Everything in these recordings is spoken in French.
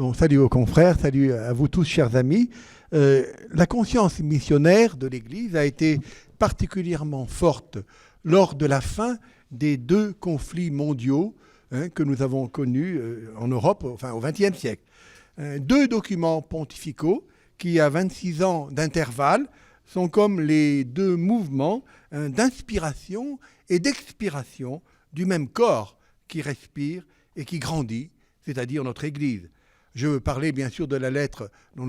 Bon, salut aux confrères, salut à vous tous, chers amis. La conscience missionnaire de l'Église a été particulièrement forte lors de la fin des deux conflits mondiaux que nous avons connus en Europe au XXe siècle. Deux documents pontificaux qui, à 26 ans d'intervalle, sont comme les deux mouvements d'inspiration et d'expiration du même corps qui respire et qui grandit, c'est-à-dire notre Église. Je veux parler bien sûr de la lettre que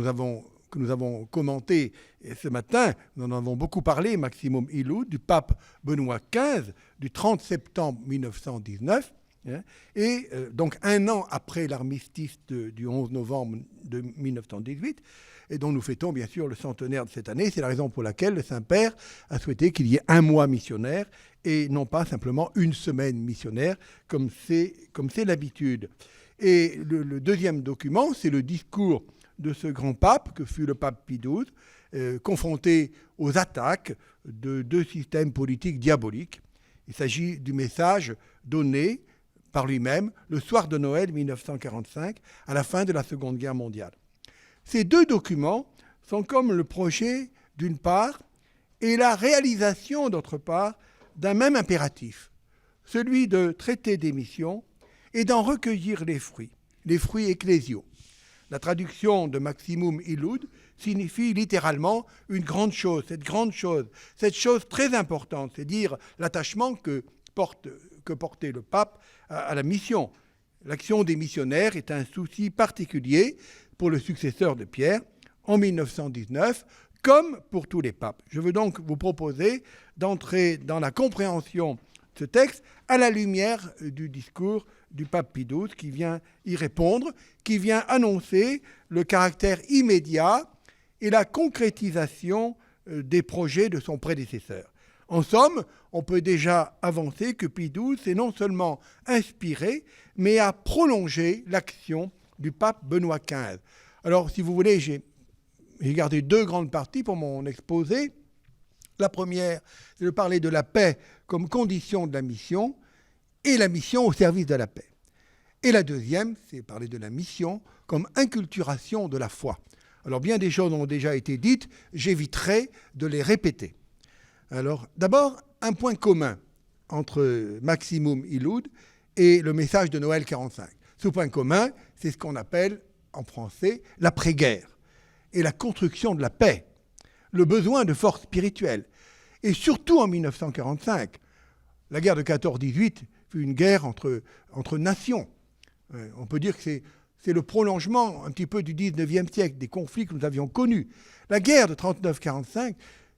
nous avons commentée ce matin. Nous en avons beaucoup parlé, Maximum Illud, du pape Benoît XV, du 30 septembre 1919. Et donc un an après l'armistice du 11 novembre de 1918, et dont nous fêtons bien sûr le centenaire de cette année. C'est la raison pour laquelle le Saint-Père a souhaité qu'il y ait un mois missionnaire et non pas simplement une semaine missionnaire, comme c'est l'habitude. Et le deuxième document, c'est le discours de ce grand pape, que fut le pape Pie XII, confronté aux attaques de deux systèmes politiques diaboliques. Il s'agit du message donné par lui-même le soir de Noël 1945, à la fin de la Seconde Guerre mondiale. Ces deux documents sont comme le projet d'une part et la réalisation d'autre part d'un même impératif, celui de traiter des missions et d'en recueillir les fruits ecclésiaux. La traduction de Maximum Illud signifie littéralement une grande chose, cette chose très importante, c'est dire l'attachement que portait le pape à la mission. L'action des missionnaires est un souci particulier pour le successeur de Pierre en 1919, comme pour tous les papes. Je veux donc vous proposer d'entrer dans la compréhension de ce texte à la lumière du discours du pape Pie XII qui vient y répondre, qui vient annoncer le caractère immédiat et la concrétisation des projets de son prédécesseur. En somme, on peut déjà avancer que Pie XII s'est non seulement inspiré, mais a prolongé l'action du pape Benoît XV. Alors, si vous voulez, j'ai gardé deux grandes parties pour mon exposé. La première, c'est de parler de la paix comme condition de la mission et la mission au service de la paix. Et la deuxième, c'est parler de la mission comme inculturation de la foi. Alors, bien des choses ont déjà été dites, j'éviterai de les répéter. Alors, d'abord, un point commun entre Maximum Illud et le message de Noël 45. Ce point commun, c'est ce qu'on appelle en français l'après-guerre et la construction de la paix, le besoin de force spirituelle. Et surtout en 1945, la guerre de 14-18 fut une guerre entre nations. On peut dire que c'est le prolongement un petit peu du 19e siècle, des conflits que nous avions connus. La guerre de 39-45,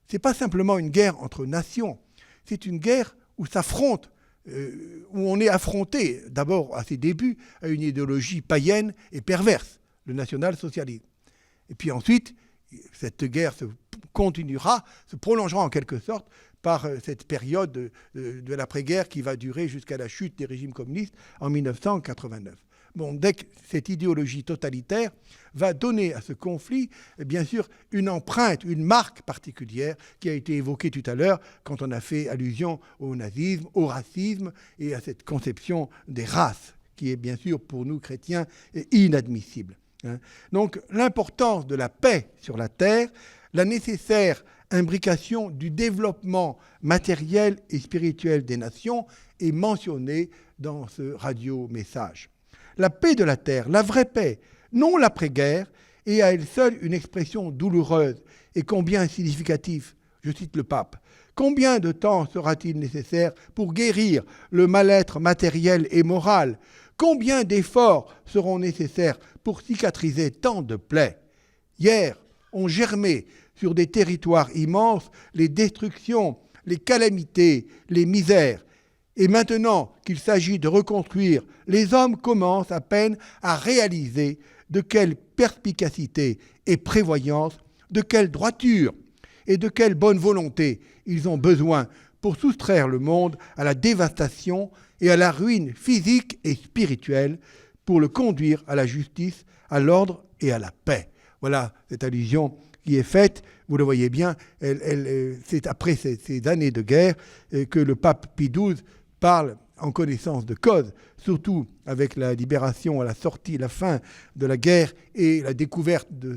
ce n'est pas simplement une guerre entre nations, c'est une guerre où où on est affronté, d'abord à ses débuts, à une idéologie païenne et perverse, le national-socialisme. Et puis ensuite, cette guerre se prolongera en quelque sorte par cette période de l'après-guerre qui va durer jusqu'à la chute des régimes communistes en 1989. Bon, dès que cette idéologie totalitaire va donner à ce conflit, bien sûr, une empreinte, une marque particulière qui a été évoquée tout à l'heure quand on a fait allusion au nazisme, au racisme et à cette conception des races qui est bien sûr pour nous chrétiens inadmissible. Donc l'importance de la paix sur la terre, la nécessaire imbrication du développement matériel et spirituel des nations est mentionnée dans ce radio-message. La paix de la terre, la vraie paix, non l'après-guerre, est à elle seule une expression douloureuse et combien significative. Je cite le pape. Combien de temps sera-t-il nécessaire pour guérir le mal-être matériel et moral ? Combien d'efforts seront nécessaires pour cicatriser tant de plaies ? Hier ont germé sur des territoires immenses les destructions, les calamités, les misères. Et maintenant qu'il s'agit de reconstruire, les hommes commencent à peine à réaliser de quelle perspicacité et prévoyance, de quelle droiture et de quelle bonne volonté ils ont besoin pour soustraire le monde à la dévastation et à la ruine physique et spirituelle, pour le conduire à la justice, à l'ordre et à la paix. Voilà cette allusion qui est faite, vous le voyez bien, c'est après ces années de guerre que le pape Pie XII parle en connaissance de cause, surtout avec la libération, la fin de la guerre et la découverte de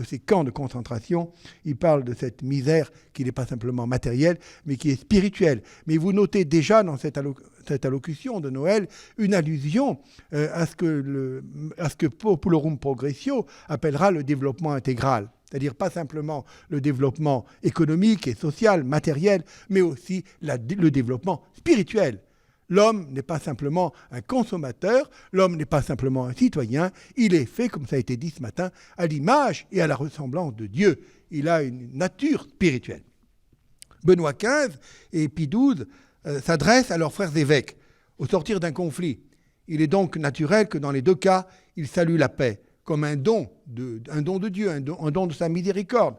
ces camps de concentration. Il parle de cette misère qui n'est pas simplement matérielle, mais qui est spirituelle. Mais vous notez déjà dans cette allocution de Noël une allusion à ce que Populorum Progressio appellera le développement intégral. C'est-à-dire pas simplement le développement économique et social, matériel, mais aussi le développement spirituel. L'homme n'est pas simplement un consommateur, l'homme n'est pas simplement un citoyen, il est fait, comme ça a été dit ce matin, à l'image et à la ressemblance de Dieu. Il a une nature spirituelle. Benoît XV et Pie XII s'adressent à leurs frères évêques au sortir d'un conflit. Il est donc naturel que dans les deux cas, ils saluent la paix comme un don de Dieu, un don de sa miséricorde.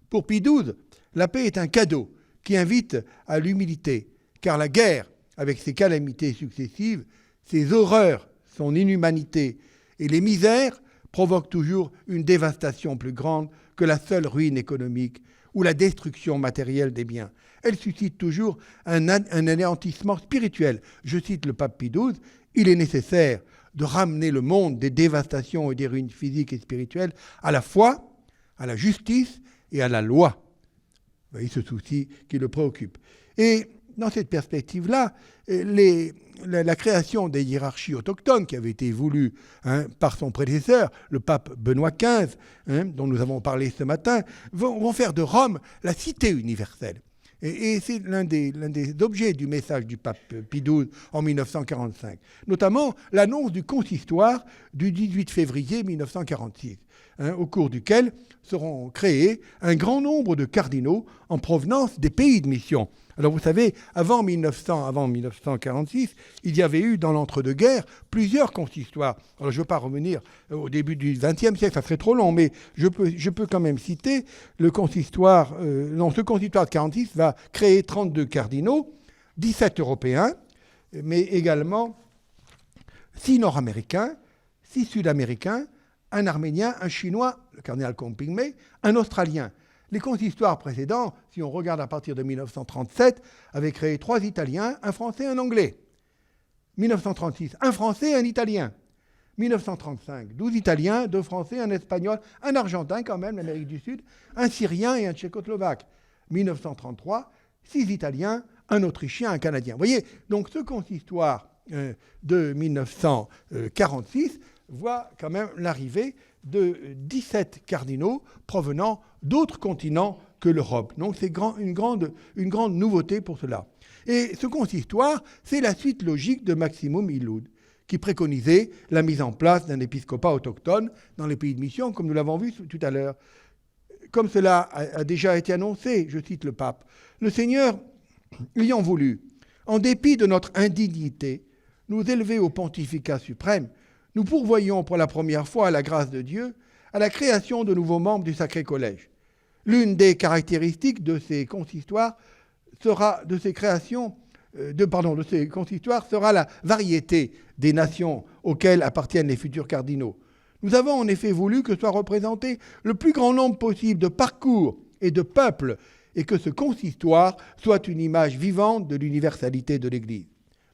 Pour Pie XII, la paix est un cadeau qui invite à l'humilité, car la guerre, avec ses calamités successives, ses horreurs, son inhumanité et les misères, provoquent toujours une dévastation plus grande que la seule ruine économique ou la destruction matérielle des biens. Elle suscite toujours un anéantissement spirituel. Je cite le pape Pie XII, « Il est nécessaire de ramener le monde des dévastations et des ruines physiques et spirituelles à la foi, à la justice et à la loi. » Vous voyez ce souci qui le préoccupe. Et dans cette perspective-là, la création des hiérarchies autochtones qui avait été voulue par son prédécesseur, le pape Benoît XV, dont nous avons parlé ce matin, vont faire de Rome la cité universelle. Et c'est l'un des objets du message du pape Pie XII en 1945, notamment l'annonce du consistoire du 18 février 1946, au cours duquel seront créés un grand nombre de cardinaux en provenance des pays de mission. Alors vous savez, avant 1946, il y avait eu dans l'entre-deux-guerres plusieurs consistoires. Alors je ne veux pas revenir au début du XXe siècle, ça serait trop long, mais je peux quand même citer le consistoire. Ce consistoire de 1946 va créer 32 cardinaux, 17 européens, mais également 6 nord-américains, 6 sud-américains, un arménien, un chinois, le cardinal Kongpingmei, un australien. Les consistoires précédents, si on regarde à partir de 1937, avaient créé 3 Italiens, un Français, un Anglais. 1936, un Français, un Italien. 1935, 12 Italiens, 2 Français, un Espagnol, un Argentin quand même, l'Amérique du Sud, un Syrien et un Tchécoslovaque. 1933, 6 Italiens, un Autrichien, un Canadien. Vous voyez, donc ce consistoire de 1946 voit quand même l'arrivée de 17 cardinaux provenant d'autres continents que l'Europe. Donc c'est une grande nouveauté pour cela. Et ce consistoire, c'est la suite logique de Maximum Illud, qui préconisait la mise en place d'un épiscopat autochtone dans les pays de mission, comme nous l'avons vu tout à l'heure. Comme cela a déjà été annoncé, je cite le pape, « Le Seigneur, ayant voulu, en dépit de notre indignité, nous élever au pontificat suprême, nous pourvoyons pour la première fois à la grâce de Dieu à la création de nouveaux membres du Sacré Collège. L'une des caractéristiques de ces consistoires sera la variété des nations auxquelles appartiennent les futurs cardinaux. Nous avons en effet voulu que soit représenté le plus grand nombre possible de parcours et de peuples et que ce consistoire soit une image vivante de l'universalité de l'Église.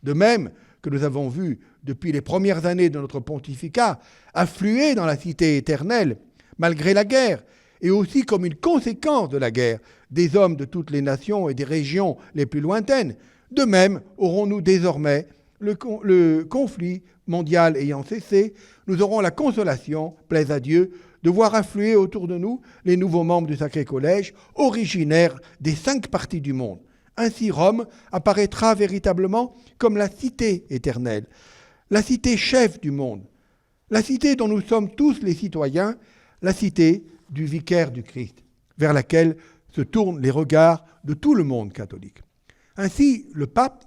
De même que nous avons vu depuis les premières années de notre pontificat affluer dans la cité éternelle, malgré la guerre, et aussi comme une conséquence de la guerre, des hommes de toutes les nations et des régions les plus lointaines. De même, aurons-nous désormais, le conflit mondial ayant cessé, nous aurons la consolation, plaise à Dieu, de voir affluer autour de nous les nouveaux membres du Sacré Collège, originaires des 5 parties du monde. Ainsi, Rome apparaîtra véritablement comme la cité éternelle, la cité chef du monde, la cité dont nous sommes tous les citoyens, la cité du vicaire du Christ, vers laquelle se tournent les regards de tout le monde catholique. Ainsi, le pape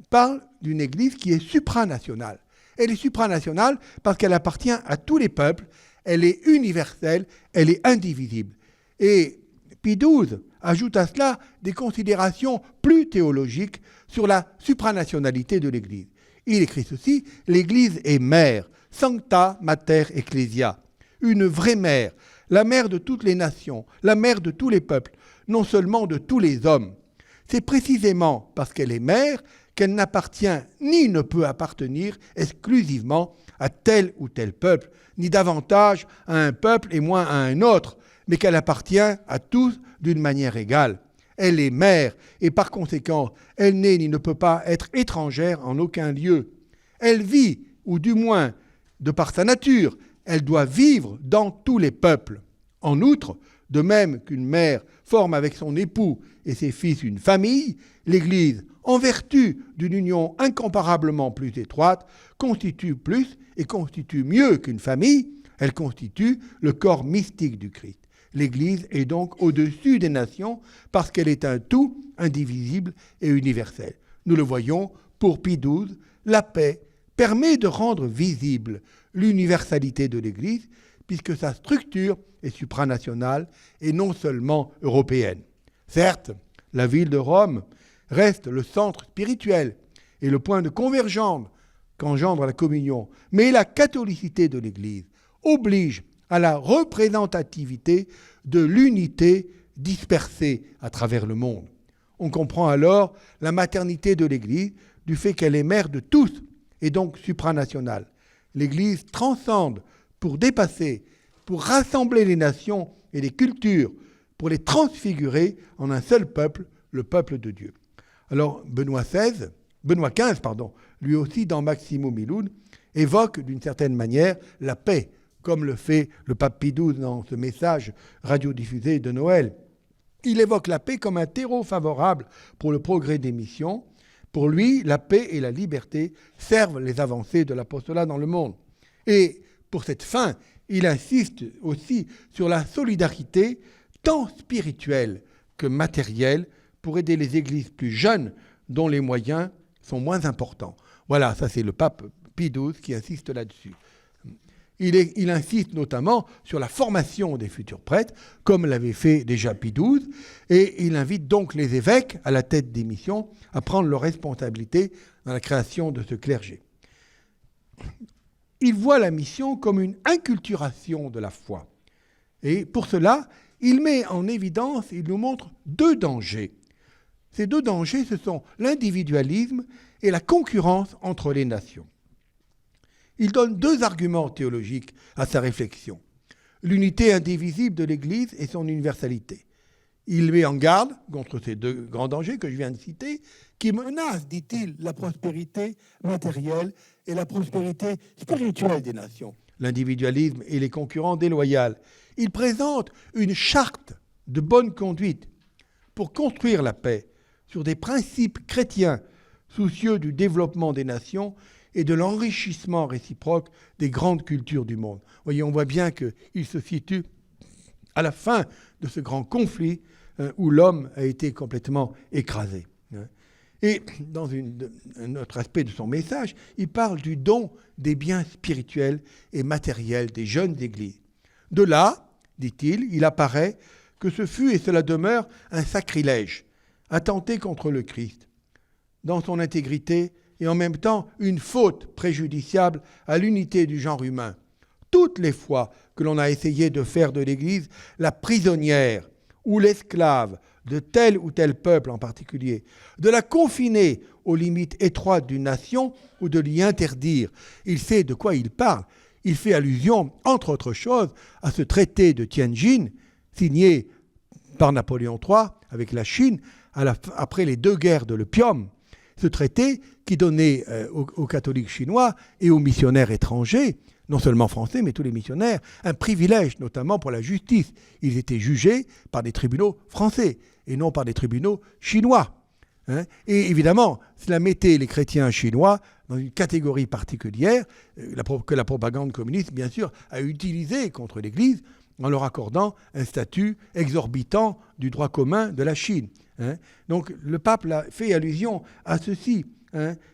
parle d'une Église qui est supranationale. Elle est supranationale parce qu'elle appartient à tous les peuples, elle est universelle, elle est indivisible. Et Pie XII ajoute à cela des considérations plus théologiques sur la supranationalité de l'Église. Il écrit ceci, « L'Église est mère, sancta mater ecclesia, une vraie mère, la mère de toutes les nations, la mère de tous les peuples, non seulement de tous les hommes. C'est précisément parce qu'elle est mère qu'elle n'appartient ni ne peut appartenir exclusivement à tel ou tel peuple, ni davantage à un peuple et moins à un autre, mais qu'elle appartient à tous d'une manière égale. Elle est mère et par conséquent, elle n'est ni ne peut pas être étrangère en aucun lieu. Elle vit, ou du moins, de par sa nature, elle doit vivre dans tous les peuples. En outre, de même qu'une mère forme avec son époux et ses fils une famille, l'Église, en vertu d'une union incomparablement plus étroite, constitue plus et constitue mieux qu'une famille, elle constitue le corps mystique du Christ. L'Église est donc au-dessus des nations parce qu'elle est un tout indivisible et universel. Nous le voyons, pour Pie XII, la paix permet de rendre visible l'universalité de l'Église puisque sa structure est supranationale et non seulement européenne. Certes, la ville de Rome reste le centre spirituel et le point de convergence qu'engendre la communion, mais la catholicité de l'Église oblige à la représentativité de l'unité dispersée à travers le monde. On comprend alors la maternité de l'Église du fait qu'elle est mère de tous et donc supranationale. L'Église transcende pour dépasser, pour rassembler les nations et les cultures, pour les transfigurer en un seul peuple, le peuple de Dieu. Alors Benoît XV, lui aussi dans Maximum Illud, évoque d'une certaine manière la paix, comme le fait le pape Pie XII dans ce message radiodiffusé de Noël. Il évoque la paix comme un terreau favorable pour le progrès des missions. Pour lui, la paix et la liberté servent les avancées de l'apostolat dans le monde. Et pour cette fin, il insiste aussi sur la solidarité tant spirituelle que matérielle pour aider les églises plus jeunes dont les moyens sont moins importants. Voilà, ça c'est le pape Pie XII qui insiste là-dessus. Il insiste notamment sur la formation des futurs prêtres, comme l'avait fait déjà Pie XII, et il invite donc les évêques à la tête des missions à prendre leurs responsabilités dans la création de ce clergé. Il voit la mission comme une inculturation de la foi. Et pour cela, il met en évidence, il nous montre deux dangers. Ces deux dangers, ce sont l'individualisme et la concurrence entre les nations. Il donne deux arguments théologiques à sa réflexion. L'unité indivisible de l'Église et son universalité. Il met en garde contre ces deux grands dangers que je viens de citer, qui menacent, dit-il, la prospérité matérielle et la prospérité spirituelle des nations. L'individualisme et les concurrents déloyaux. Il présente une charte de bonne conduite pour construire la paix sur des principes chrétiens soucieux du développement des nations et de l'enrichissement réciproque des grandes cultures du monde. Vous voyez, on voit bien qu'il se situe à la fin de ce grand conflit où l'homme a été complètement écrasé. Et dans un autre aspect de son message, il parle du don des biens spirituels et matériels des jeunes églises. De là, dit-il, il apparaît que ce fut et cela demeure un sacrilège, attenter contre le Christ, dans son intégrité et en même temps une faute préjudiciable à l'unité du genre humain. Toutes les fois que l'on a essayé de faire de l'Église la prisonnière ou l'esclave de tel ou tel peuple en particulier, de la confiner aux limites étroites d'une nation ou de l'y interdire, il sait de quoi il parle. Il fait allusion, entre autres choses, à ce traité de Tianjin, signé par Napoléon III avec la Chine après les deux guerres de l'opium. Ce traité qui donnait aux catholiques chinois et aux missionnaires étrangers, non seulement français, mais tous les missionnaires, un privilège, notamment pour la justice. Ils étaient jugés par des tribunaux français et non par des tribunaux chinois. Et évidemment, cela mettait les chrétiens chinois dans une catégorie particulière que la propagande communiste, bien sûr, a utilisée contre l'Église en leur accordant un statut exorbitant du droit commun de la Chine. Donc le pape fait allusion à ceci,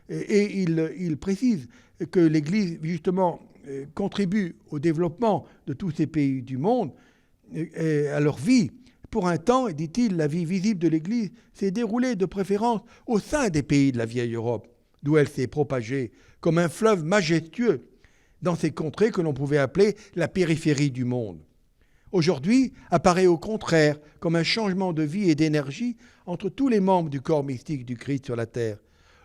et il précise que l'Église, justement, contribue au développement de tous ces pays du monde, et à leur vie. Pour un temps, dit-il, la vie visible de l'Église s'est déroulée de préférence au sein des pays de la vieille Europe, d'où elle s'est propagée comme un fleuve majestueux dans ces contrées que l'on pouvait appeler la périphérie du monde. Aujourd'hui, apparaît au contraire comme un changement de vie et d'énergie entre tous les membres du corps mystique du Christ sur la terre.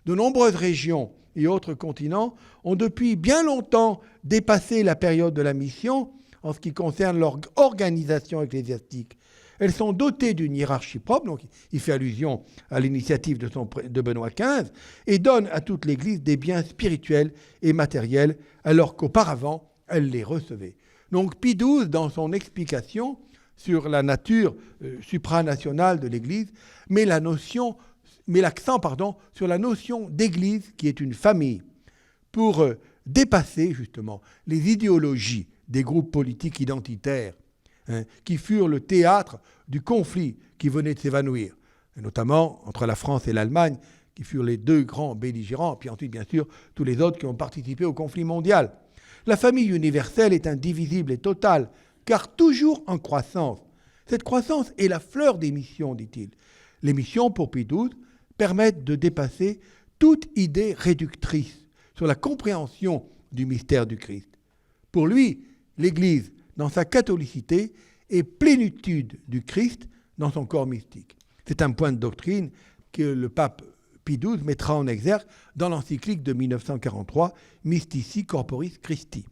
De nombreuses régions et autres continents ont depuis bien longtemps dépassé la période de la mission en ce qui concerne leur organisation ecclésiastique. Elles sont dotées d'une hiérarchie propre, donc il fait allusion à l'initiative de Benoît XV, et donnent à toute l'Église des biens spirituels et matériels, alors qu'auparavant, elle les recevait. Donc Pie XII, dans son explication sur la nature supranationale de l'Église, met l'accent sur la notion d'Église qui est une famille, pour dépasser justement les idéologies des groupes politiques identitaires, qui furent le théâtre du conflit qui venait de s'évanouir, notamment entre la France et l'Allemagne, qui furent les deux grands belligérants, puis ensuite, bien sûr, tous les autres qui ont participé au conflit mondial. La famille universelle est indivisible et totale, car toujours en croissance. Cette croissance est la fleur des missions, dit-il. Les missions, pour Pie XII, permettent de dépasser toute idée réductrice sur la compréhension du mystère du Christ. Pour lui, l'Église, dans sa catholicité, est plénitude du Christ dans son corps mystique. C'est un point de doctrine que le pape Pie XII mettra en exergue dans l'encyclique de 1943, Mystici Corporis Christi.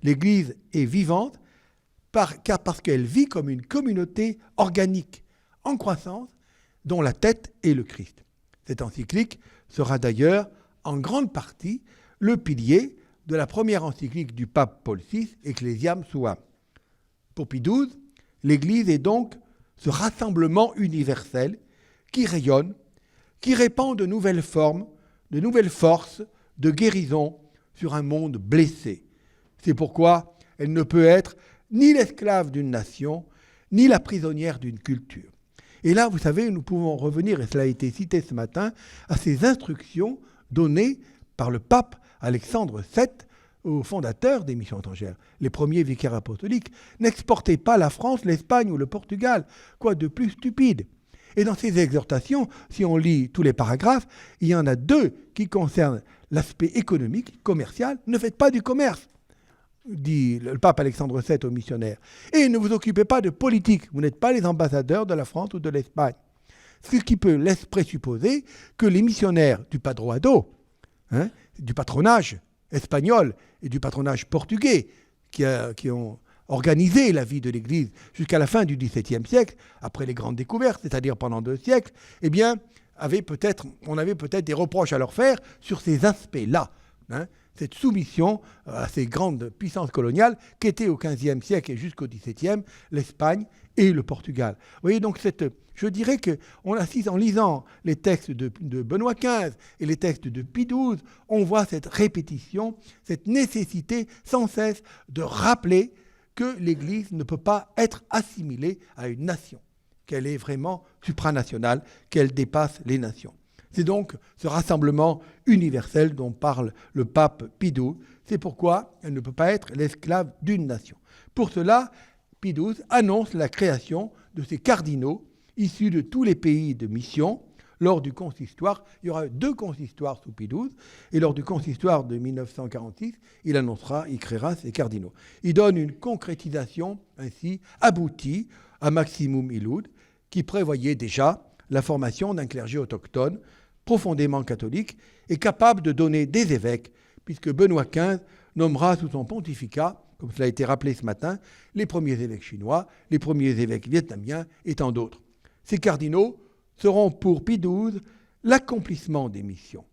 L'Église est vivante parce qu'elle vit comme une communauté organique, en croissance, dont la tête est le Christ. Cette encyclique sera d'ailleurs en grande partie le pilier de la première encyclique du pape Paul VI, Ecclesiam Suam. Pour Pie XII, l'Église est donc ce rassemblement universel qui rayonne, qui répand de nouvelles formes, de nouvelles forces de guérison sur un monde blessé. C'est pourquoi elle ne peut être ni l'esclave d'une nation, ni la prisonnière d'une culture. Et là, vous savez, nous pouvons revenir, et cela a été cité ce matin, à ces instructions données par le pape Alexandre VII aux fondateurs des missions étrangères. Les premiers vicaires apostoliques n'exportaient pas la France, l'Espagne ou le Portugal. Quoi de plus stupide? Et dans ces exhortations, si on lit tous les paragraphes, il y en a 2 qui concernent l'aspect économique, commercial. Ne faites pas du commerce, dit le pape Alexandre VII aux missionnaires. Et ne vous occupez pas de politique. Vous n'êtes pas les ambassadeurs de la France ou de l'Espagne. Ce qui peut laisser présupposer que les missionnaires du Padroado, du patronage espagnol et du patronage portugais, qui ont organisé la vie de l'Église jusqu'à la fin du XVIIe siècle, après les grandes découvertes, c'est-à-dire pendant 2 siècles, eh bien, on avait peut-être des reproches à leur faire sur ces aspects-là. Cette soumission à ces grandes puissances coloniales qu'étaient au XVe siècle et jusqu'au XVIIe l'Espagne et le Portugal. Vous voyez, donc je dirais qu'on assiste en lisant les textes de Benoît XV et les textes de Pie XII, on voit cette répétition, cette nécessité sans cesse de rappeler que l'Église ne peut pas être assimilée à une nation, qu'elle est vraiment supranationale, qu'elle dépasse les nations. C'est donc ce rassemblement universel dont parle le pape Pie XII. C'est pourquoi elle ne peut pas être l'esclave d'une nation. Pour cela, Pie XII annonce la création de ces cardinaux issus de tous les pays de mission. Lors du consistoire, il y aura 2 consistoires sous Pie XII, et lors du consistoire de 1946, il créera ces cardinaux. Il donne une concrétisation ainsi aboutie à Maximum Illud, qui prévoyait déjà la formation d'un clergé autochtone profondément catholique et capable de donner des évêques, puisque Benoît XV nommera sous son pontificat, comme cela a été rappelé ce matin, les premiers évêques chinois, les premiers évêques vietnamiens et tant d'autres. Ces cardinaux seront pour Pie XII l'accomplissement des missions,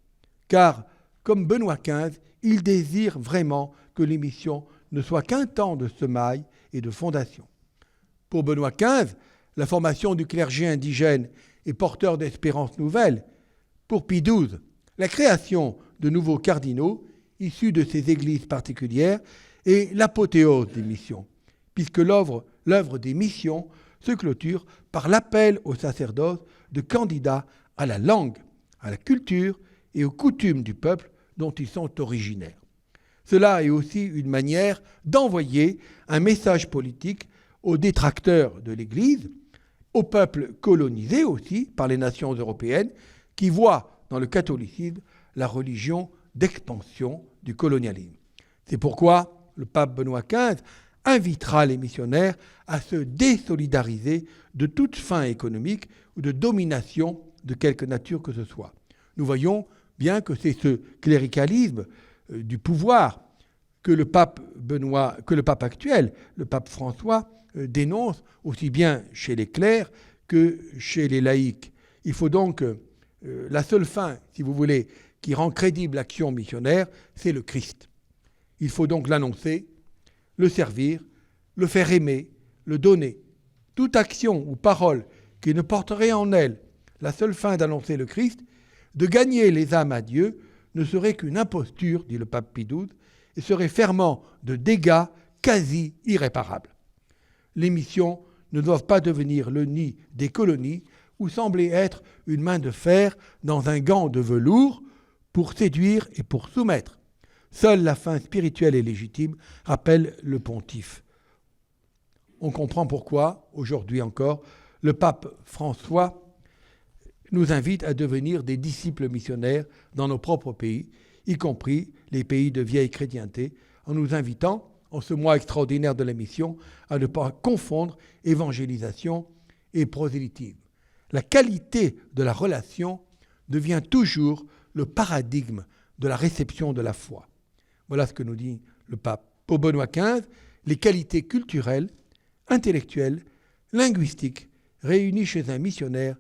car, comme Benoît XV, il désire vraiment que les missions ne soient qu'un temps de semaille et de fondation. Pour Benoît XV, la formation du clergé indigène est porteur d'espérances nouvelles. Pour Pie XII, la création de nouveaux cardinaux issus de ces églises particulières est l'apothéose des missions, puisque l'œuvre des missions se clôture par l'appel au sacerdoce de candidats à la langue, à la culture et aux coutumes du peuple dont ils sont originaires. Cela est aussi une manière d'envoyer un message politique aux détracteurs de l'Église, aux peuples colonisés aussi par les nations européennes, qui voient dans le catholicisme la religion d'expansion du colonialisme. C'est pourquoi le pape Benoît XV invitera les missionnaires à se désolidariser de toute fin économique ou de domination de quelque nature que ce soit. Nous voyons bien que c'est ce cléricalisme du pouvoir que le pape actuel, le pape François, dénonce aussi bien chez les clercs que chez les laïcs. Il faut donc la seule fin, si vous voulez, qui rend crédible l'action missionnaire, c'est le Christ. Il faut donc l'annoncer, le servir, le faire aimer, le donner. Toute action ou parole qui ne porterait en elle la seule fin d'annoncer le Christ, de gagner les âmes à Dieu, ne serait qu'une imposture, dit le pape Pie XII, et serait ferment de dégâts quasi irréparables. Les missions ne doivent pas devenir le nid des colonies ou sembler être une main de fer dans un gant de velours pour séduire et pour soumettre. Seule la fin spirituelle et légitime rappelle le pontife. On comprend pourquoi, aujourd'hui encore, le pape François nous invite à devenir des disciples missionnaires dans nos propres pays, y compris les pays de vieille chrétienté, en nous invitant, en ce mois extraordinaire de la mission, à ne pas confondre évangélisation et prosélytisme. La qualité de la relation devient toujours le paradigme de la réception de la foi. Voilà ce que nous dit le pape. Pour Benoît XV, les qualités culturelles, intellectuelles, linguistiques réunies chez un missionnaire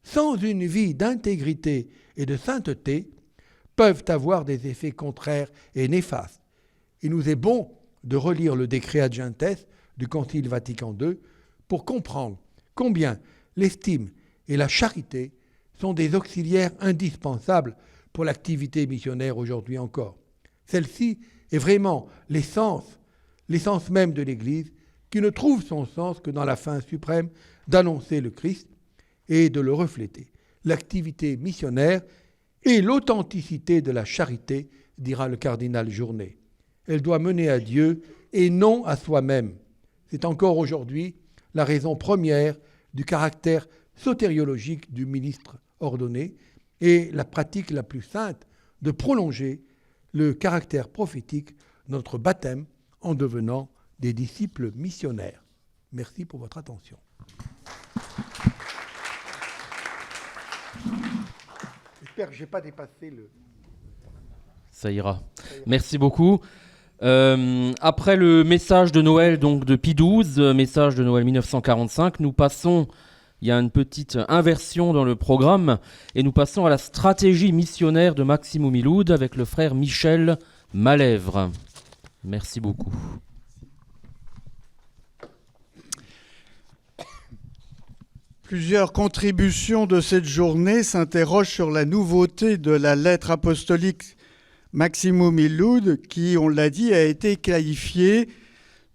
sans une vie d'intégrité et de sainteté peuvent avoir des effets contraires et néfastes. Il nous est bon de relire le décret Ad Gentes du Concile Vatican II pour comprendre combien l'estime et la charité sont des auxiliaires indispensables pour l'activité missionnaire aujourd'hui encore. Celle-ci est vraiment l'essence même de l'Église, qui ne trouve son sens que dans la fin suprême d'annoncer le Christ et de le refléter. L'activité missionnaire et l'authenticité de la charité, dira le cardinal Journet. Elle doit mener à Dieu et non à soi-même. C'est encore aujourd'hui la raison première du caractère sotériologique du ministre ordonné et la pratique la plus sainte de prolonger le caractère prophétique de notre baptême en devenant des disciples missionnaires. Merci pour votre attention. J'espère que je n'ai pas dépassé le... Ça ira. Merci beaucoup. Après le message de Noël donc de Pie XII, message de Noël 1945, nous passons, il y a une petite inversion dans le programme, et nous passons à la stratégie missionnaire de Maximo Miloud avec le frère Michel Malèvre. Merci beaucoup. Plusieurs contributions de cette journée s'interrogent sur la nouveauté de la lettre apostolique Maximo Miloud, qui, on l'a dit, a été qualifiée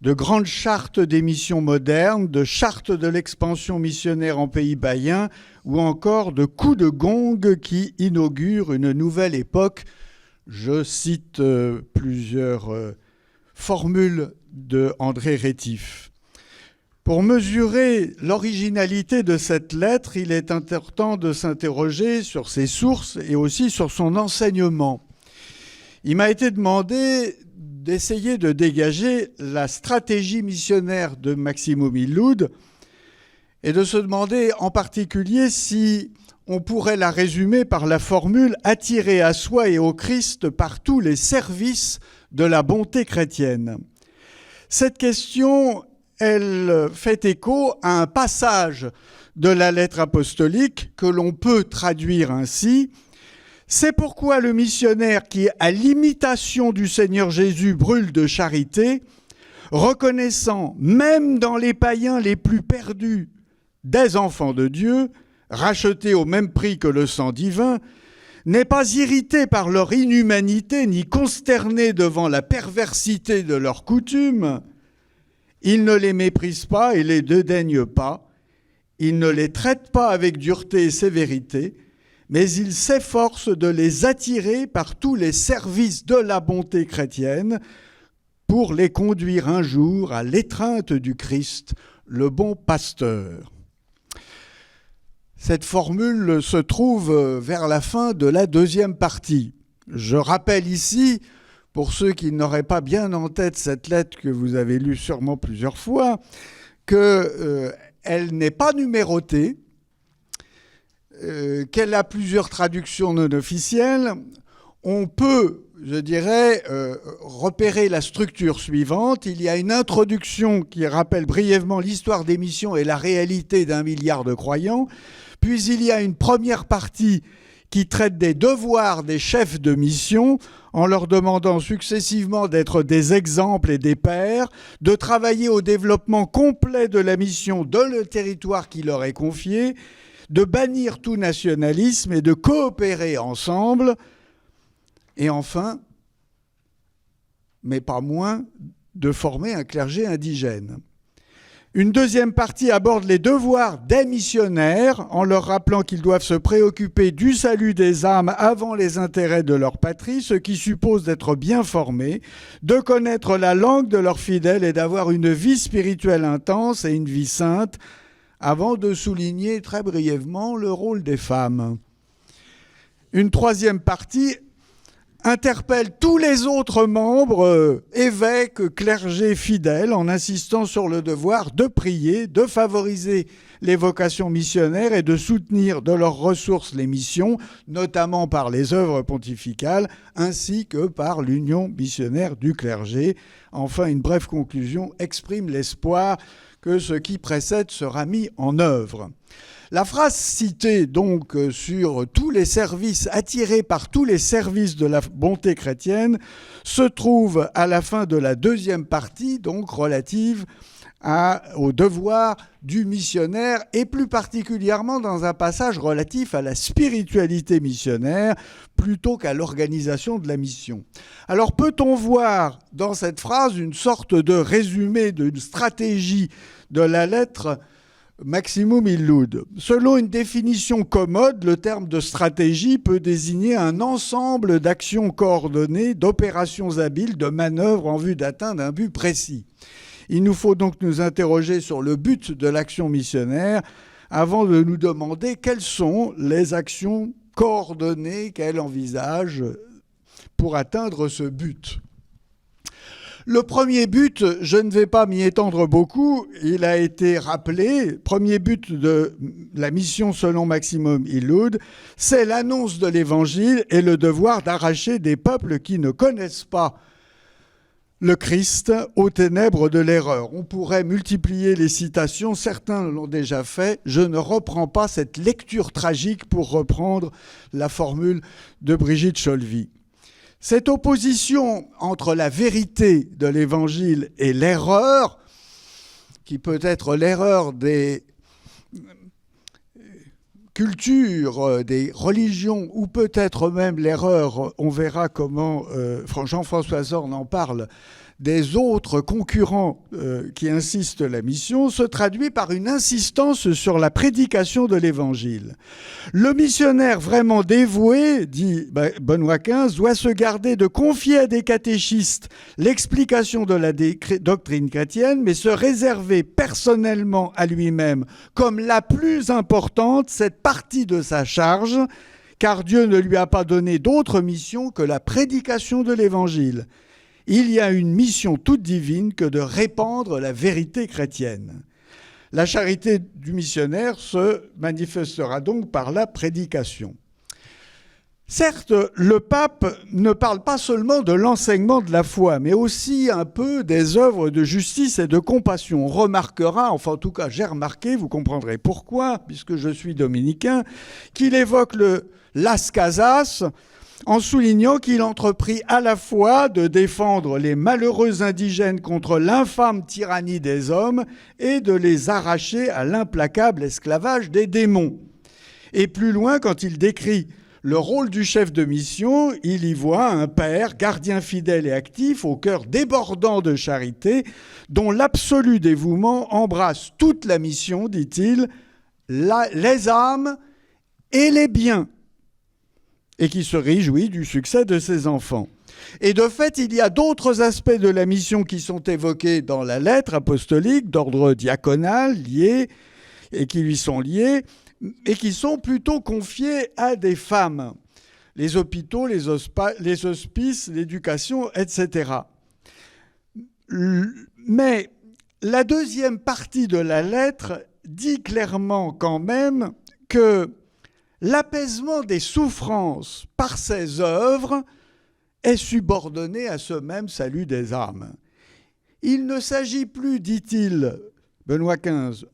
de grande charte des missions modernes, de charte de l'expansion missionnaire en pays païens, ou encore de coup de gong qui inaugure une nouvelle époque. Je cite plusieurs formules de André Rétif. Pour mesurer l'originalité de cette lettre, il est important de s'interroger sur ses sources et aussi sur son enseignement. Il m'a été demandé d'essayer de dégager la stratégie missionnaire de Maximo Miloud et de se demander en particulier si on pourrait la résumer par la formule « attirer à soi et au Christ par tous les services de la bonté chrétienne ». Cette question, elle fait écho à un passage de la lettre apostolique que l'on peut traduire ainsi. C'est pourquoi le missionnaire qui, à l'imitation du Seigneur Jésus, brûle de charité, reconnaissant même dans les païens les plus perdus des enfants de Dieu, rachetés au même prix que le sang divin, n'est pas irrité par leur inhumanité ni consterné devant la perversité de leurs coutumes. Il ne les méprise pas et les dédaigne pas. Il ne les traite pas avec dureté et sévérité, mais il s'efforce de les attirer par tous les services de la bonté chrétienne pour les conduire un jour à l'étreinte du Christ, le bon pasteur. Cette formule se trouve vers la fin de la deuxième partie. Je rappelle ici, pour ceux qui n'auraient pas bien en tête cette lettre que vous avez lue sûrement plusieurs fois, qu'elle n'est pas numérotée. qu'elle a plusieurs traductions non officielles, on peut, je dirais, repérer la structure suivante. Il y a une introduction qui rappelle brièvement l'histoire des missions et la réalité d'1 milliard de croyants. Puis il y a une première partie qui traite des devoirs des chefs de mission en leur demandant successivement d'être des exemples et des pairs, de travailler au développement complet de la mission de le territoire qui leur est confié, de bannir tout nationalisme et de coopérer ensemble. Et enfin, mais pas moins, de former un clergé indigène. Une deuxième partie aborde les devoirs des missionnaires en leur rappelant qu'ils doivent se préoccuper du salut des âmes avant les intérêts de leur patrie, ce qui suppose d'être bien formés, de connaître la langue de leurs fidèles et d'avoir une vie spirituelle intense et une vie sainte, avant de souligner très brièvement le rôle des femmes. Une troisième partie interpelle tous les autres membres, évêques, clergés, fidèles, en insistant sur le devoir de prier, de favoriser les vocations missionnaires et de soutenir de leurs ressources les missions, notamment par les œuvres pontificales, ainsi que par l'union missionnaire du clergé. Enfin, une brève conclusion exprime l'espoir que ce qui précède sera mis en œuvre. La phrase citée donc sur tous les services, attirés par tous les services de la bonté chrétienne, se trouve à la fin de la deuxième partie, donc relative au devoir du missionnaire, et plus particulièrement dans un passage relatif à la spiritualité missionnaire plutôt qu'à l'organisation de la mission. Alors peut-on voir dans cette phrase une sorte de résumé d'une stratégie de la lettre Maximum Illud? Selon une définition commode, le terme de stratégie peut désigner un ensemble d'actions coordonnées, d'opérations habiles, de manœuvres en vue d'atteindre un but précis. Il nous faut donc nous interroger sur le but de l'action missionnaire avant de nous demander quelles sont les actions coordonnées qu'elle envisage pour atteindre ce but. Le premier but, je ne vais pas m'y étendre beaucoup, il a été rappelé. Premier but de la mission selon Maximum Illud, c'est l'annonce de l'Évangile et le devoir d'arracher des peuples qui ne connaissent pas le Christ aux ténèbres de l'erreur. On pourrait multiplier les citations, certains l'ont déjà fait. Je ne reprends pas cette lecture tragique pour reprendre la formule de Brigitte Scholvy. Cette opposition entre la vérité de l'Évangile et l'erreur, qui peut être l'erreur des cultures, des religions, ou peut-être même l'erreur, on verra comment Jean-François Zorn en parle, des autres concurrents qui insistent la mission, se traduit par une insistance sur la prédication de l'Évangile. Le missionnaire vraiment dévoué, dit Benoît XV, doit se garder de confier à des catéchistes l'explication de la doctrine chrétienne, mais se réserver personnellement à lui-même comme la plus importante cette partie de sa charge, car Dieu ne lui a pas donné d'autre mission que la prédication de l'Évangile. Il y a une mission toute divine que de répandre la vérité chrétienne. La charité du missionnaire se manifestera donc par la prédication. Certes, le pape ne parle pas seulement de l'enseignement de la foi, mais aussi un peu des œuvres de justice et de compassion. On remarquera, enfin en tout cas j'ai remarqué, vous comprendrez pourquoi, puisque je suis dominicain, qu'il évoque le Las Casas, en soulignant qu'il entreprit à la fois de défendre les malheureux indigènes contre l'infâme tyrannie des hommes et de les arracher à l'implacable esclavage des démons. Et plus loin, quand il décrit le rôle du chef de mission, il y voit un père, gardien fidèle et actif, au cœur débordant de charité, dont l'absolu dévouement embrasse toute la mission, dit-il, les âmes et les biens, et qui se réjouit du succès de ses enfants. Et de fait, il y a d'autres aspects de la mission qui sont évoqués dans la lettre apostolique d'ordre diaconal liés et qui lui sont liés et qui sont plutôt confiés à des femmes. Les hôpitaux, les hospices, l'éducation, etc. Mais la deuxième partie de la lettre dit clairement quand même que l'apaisement des souffrances par ses œuvres est subordonné à ce même salut des âmes. Il ne s'agit plus, dit-il, Benoît XV,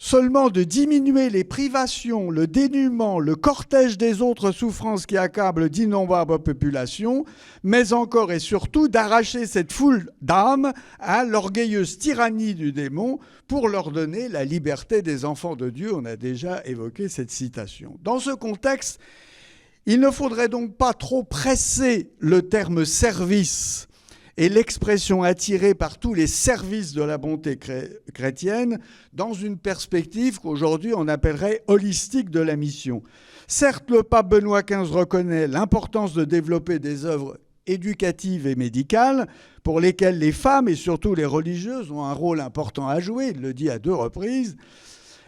seulement de diminuer les privations, le dénuement, le cortège des autres souffrances qui accablent d'innombrables populations, mais encore et surtout d'arracher cette foule d'âmes à l'orgueilleuse tyrannie du démon pour leur donner la liberté des enfants de Dieu. On a déjà évoqué cette citation. Dans ce contexte, il ne faudrait donc pas trop presser le terme « service » et l'expression attirée par tous les services de la bonté chrétienne dans une perspective qu'aujourd'hui on appellerait holistique de la mission. Certes, le pape Benoît XV reconnaît l'importance de développer des œuvres éducatives et médicales pour lesquelles les femmes et surtout les religieuses ont un rôle important à jouer, il le dit à 2 reprises.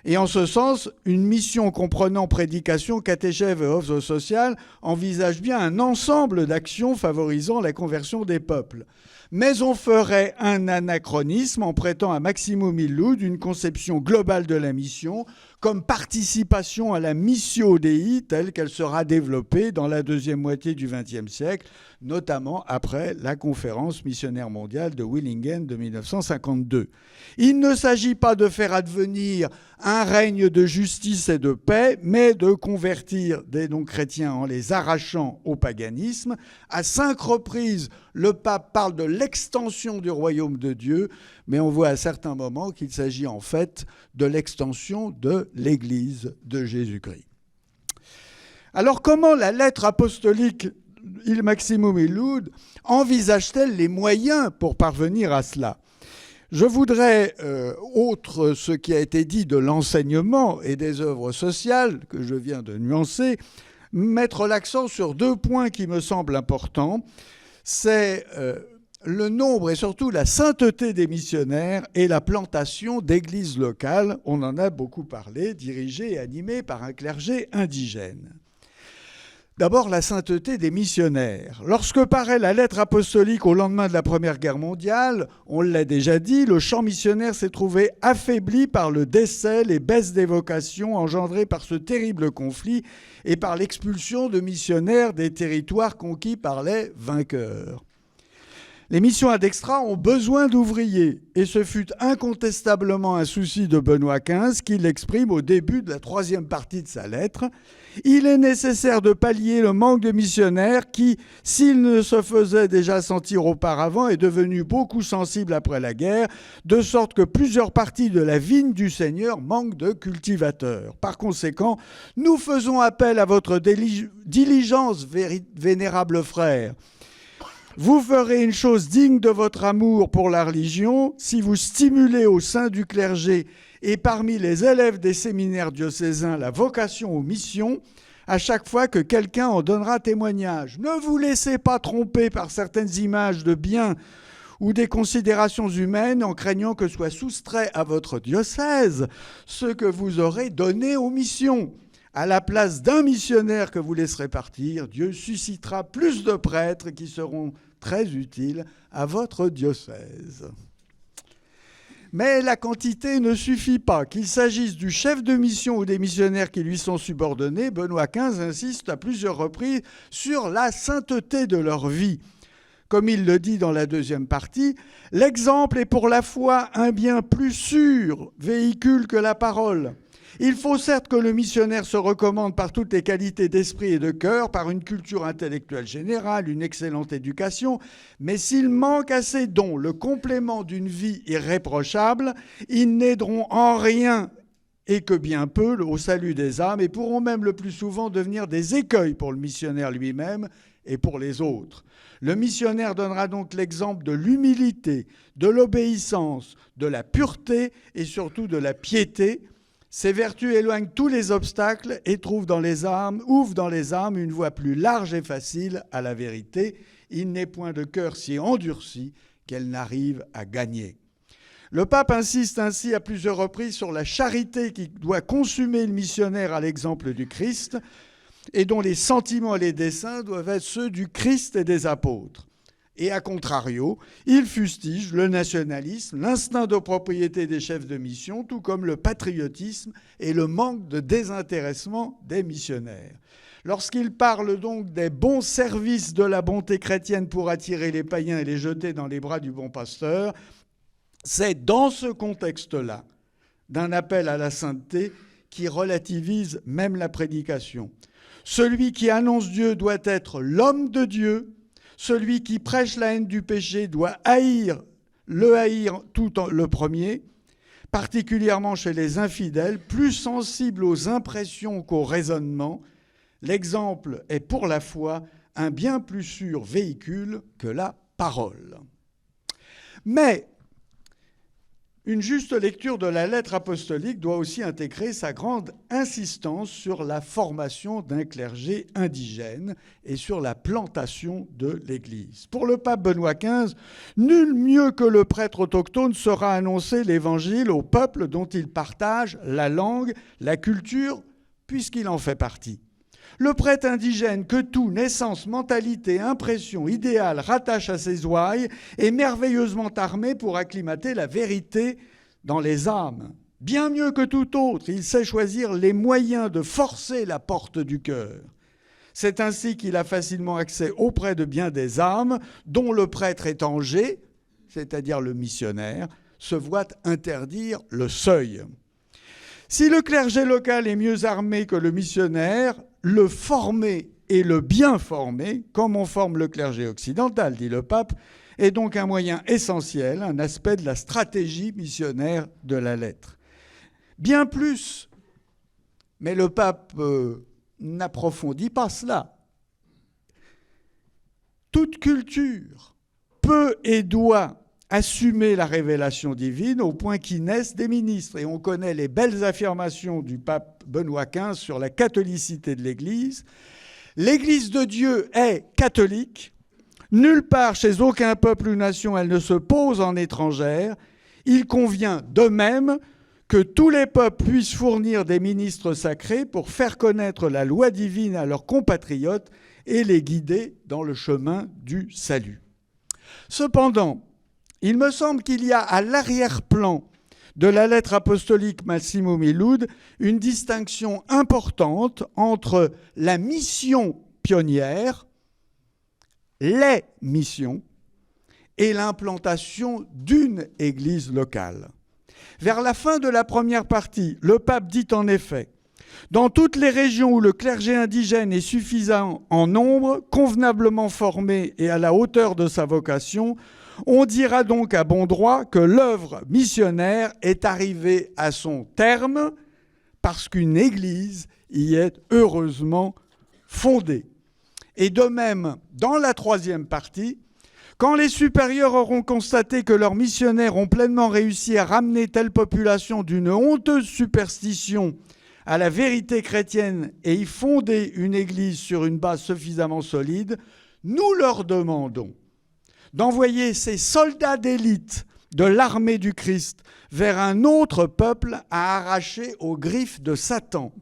Et en ce sens, une mission comprenant prédication, catéchèse et œuvres sociales envisage bien un ensemble d'actions favorisant la conversion des peuples. Mais on ferait un anachronisme en prêtant à Maximo Milloud une conception globale de la mission comme participation à la missio Dei telle qu'elle sera développée dans la deuxième moitié du XXe siècle, notamment après la conférence missionnaire mondiale de Willingen de 1952. Il ne s'agit pas de faire advenir un règne de justice et de paix, mais de convertir des non-chrétiens en les arrachant au paganisme. À 5 reprises, le pape parle de l'extension du royaume de Dieu, mais on voit à certains moments qu'il s'agit en fait de l'extension de l'Église de Jésus-Christ. Alors comment la lettre apostolique Il Maximum Illud envisage-t-elle les moyens pour parvenir à cela ? Je voudrais, outre ce qui a été dit de l'enseignement et des œuvres sociales, que je viens de nuancer, mettre l'accent sur 2 points qui me semblent importants. C'est le nombre et surtout la sainteté des missionnaires et la plantation d'églises locales, on en a beaucoup parlé, dirigées et animées par un clergé indigène. D'abord, la sainteté des missionnaires. Lorsque paraît la lettre apostolique au lendemain de la Première Guerre mondiale, on l'a déjà dit, le champ missionnaire s'est trouvé affaibli par le décès, les baisses des vocations engendrées par ce terrible conflit et par l'expulsion de missionnaires des territoires conquis par les vainqueurs. Les missions ad extra ont besoin d'ouvriers et ce fut incontestablement un souci de Benoît XV qu'il exprime au début de la 3e partie de sa lettre. Il est nécessaire de pallier le manque de missionnaires qui, s'il ne se faisait déjà sentir auparavant, est devenu beaucoup sensible après la guerre, de sorte que plusieurs parties de la vigne du Seigneur manquent de cultivateurs. Par conséquent, nous faisons appel à votre diligence, vénérables frères. Vous ferez une chose digne de votre amour pour la religion si vous stimulez au sein du clergé et parmi les élèves des séminaires diocésains la vocation aux missions à chaque fois que quelqu'un en donnera témoignage. Ne vous laissez pas tromper par certaines images de biens ou des considérations humaines en craignant que soit soustrait à votre diocèse ce que vous aurez donné aux missions. À la place d'un missionnaire que vous laisserez partir, Dieu suscitera plus de prêtres qui seront très utiles à votre diocèse. Mais la quantité ne suffit pas. Qu'il s'agisse du chef de mission ou des missionnaires qui lui sont subordonnés, Benoît XV insiste à plusieurs reprises sur la sainteté de leur vie. Comme il le dit dans la 2e partie, l'exemple est pour la foi un bien plus sûr véhicule que la parole. Il faut certes que le missionnaire se recommande par toutes les qualités d'esprit et de cœur, par une culture intellectuelle générale, une excellente éducation, mais s'il manque à ces dons le complément d'une vie irréprochable, ils n'aideront en rien et que bien peu au salut des âmes et pourront même le plus souvent devenir des écueils pour le missionnaire lui-même et pour les autres. Le missionnaire donnera donc l'exemple de l'humilité, de l'obéissance, de la pureté et surtout de la piété. Ces vertus éloignent tous les obstacles et ouvrent dans les âmes une voie plus large et facile à la vérité. Il n'est point de cœur si endurci qu'elle n'arrive à gagner. Le pape insiste ainsi à plusieurs reprises sur la charité qui doit consumer le missionnaire à l'exemple du Christ et dont les sentiments et les desseins doivent être ceux du Christ et des apôtres. Et à contrario, il fustige le nationalisme, l'instinct de propriété des chefs de mission, tout comme le patriotisme et le manque de désintéressement des missionnaires. Lorsqu'il parle donc des bons services de la bonté chrétienne pour attirer les païens et les jeter dans les bras du bon pasteur, c'est dans ce contexte-là d'un appel à la sainteté qui relativise même la prédication. Celui qui annonce Dieu doit être l'homme de Dieu. Celui qui prêche la haine du péché doit le haïr le premier, particulièrement chez les infidèles, plus sensibles aux impressions qu'aux raisonnements. L'exemple est pour la foi un bien plus sûr véhicule que la parole. Mais une juste lecture de la lettre apostolique doit aussi intégrer sa grande insistance sur la formation d'un clergé indigène et sur la plantation de l'Église. Pour le pape Benoît XV, nul mieux que le prêtre autochtone saura annoncer l'Évangile au peuple dont il partage la langue, la culture, puisqu'il en fait partie. Le prêtre indigène que tout, naissance, mentalité, impression, idéal, rattache à ses ouailles, est merveilleusement armé pour acclimater la vérité dans les âmes. Bien mieux que tout autre, il sait choisir les moyens de forcer la porte du cœur. C'est ainsi qu'il a facilement accès auprès de bien des âmes dont le prêtre étranger, c'est-à-dire le missionnaire, se voit interdire le seuil. Si le clergé local est mieux armé que le missionnaire, le formé et le bien formé, comme on forme le clergé occidental, dit le pape, est donc un moyen essentiel, un aspect de la stratégie missionnaire de la lettre. Bien plus, mais le pape n'approfondit pas cela. Toute culture peut et doit assumer la révélation divine au point qu'ils naissent des ministres. Et on connaît les belles affirmations du pape Benoît XV sur la catholicité de l'Église. L'Église de Dieu est catholique. Nulle part, chez aucun peuple ou nation, elle ne se pose en étrangère. Il convient de même que tous les peuples puissent fournir des ministres sacrés pour faire connaître la loi divine à leurs compatriotes et les guider dans le chemin du salut. Cependant, il me semble qu'il y a à l'arrière-plan de la lettre apostolique Maximum Illud une distinction importante entre la mission pionnière, les missions, et l'implantation d'une église locale. Vers la fin de la première partie, le pape dit en effet « Dans toutes les régions où le clergé indigène est suffisant en nombre, convenablement formé et à la hauteur de sa vocation, on dira donc à bon droit que l'œuvre missionnaire est arrivée à son terme parce qu'une église y est heureusement fondée. » Et de même, dans la troisième partie, quand les supérieurs auront constaté que leurs missionnaires ont pleinement réussi à ramener telle population d'une honteuse superstition à la vérité chrétienne et y fonder une église sur une base suffisamment solide, nous leur demandons d'envoyer ces soldats d'élite de l'armée du Christ vers un autre peuple à arracher aux griffes de Satan,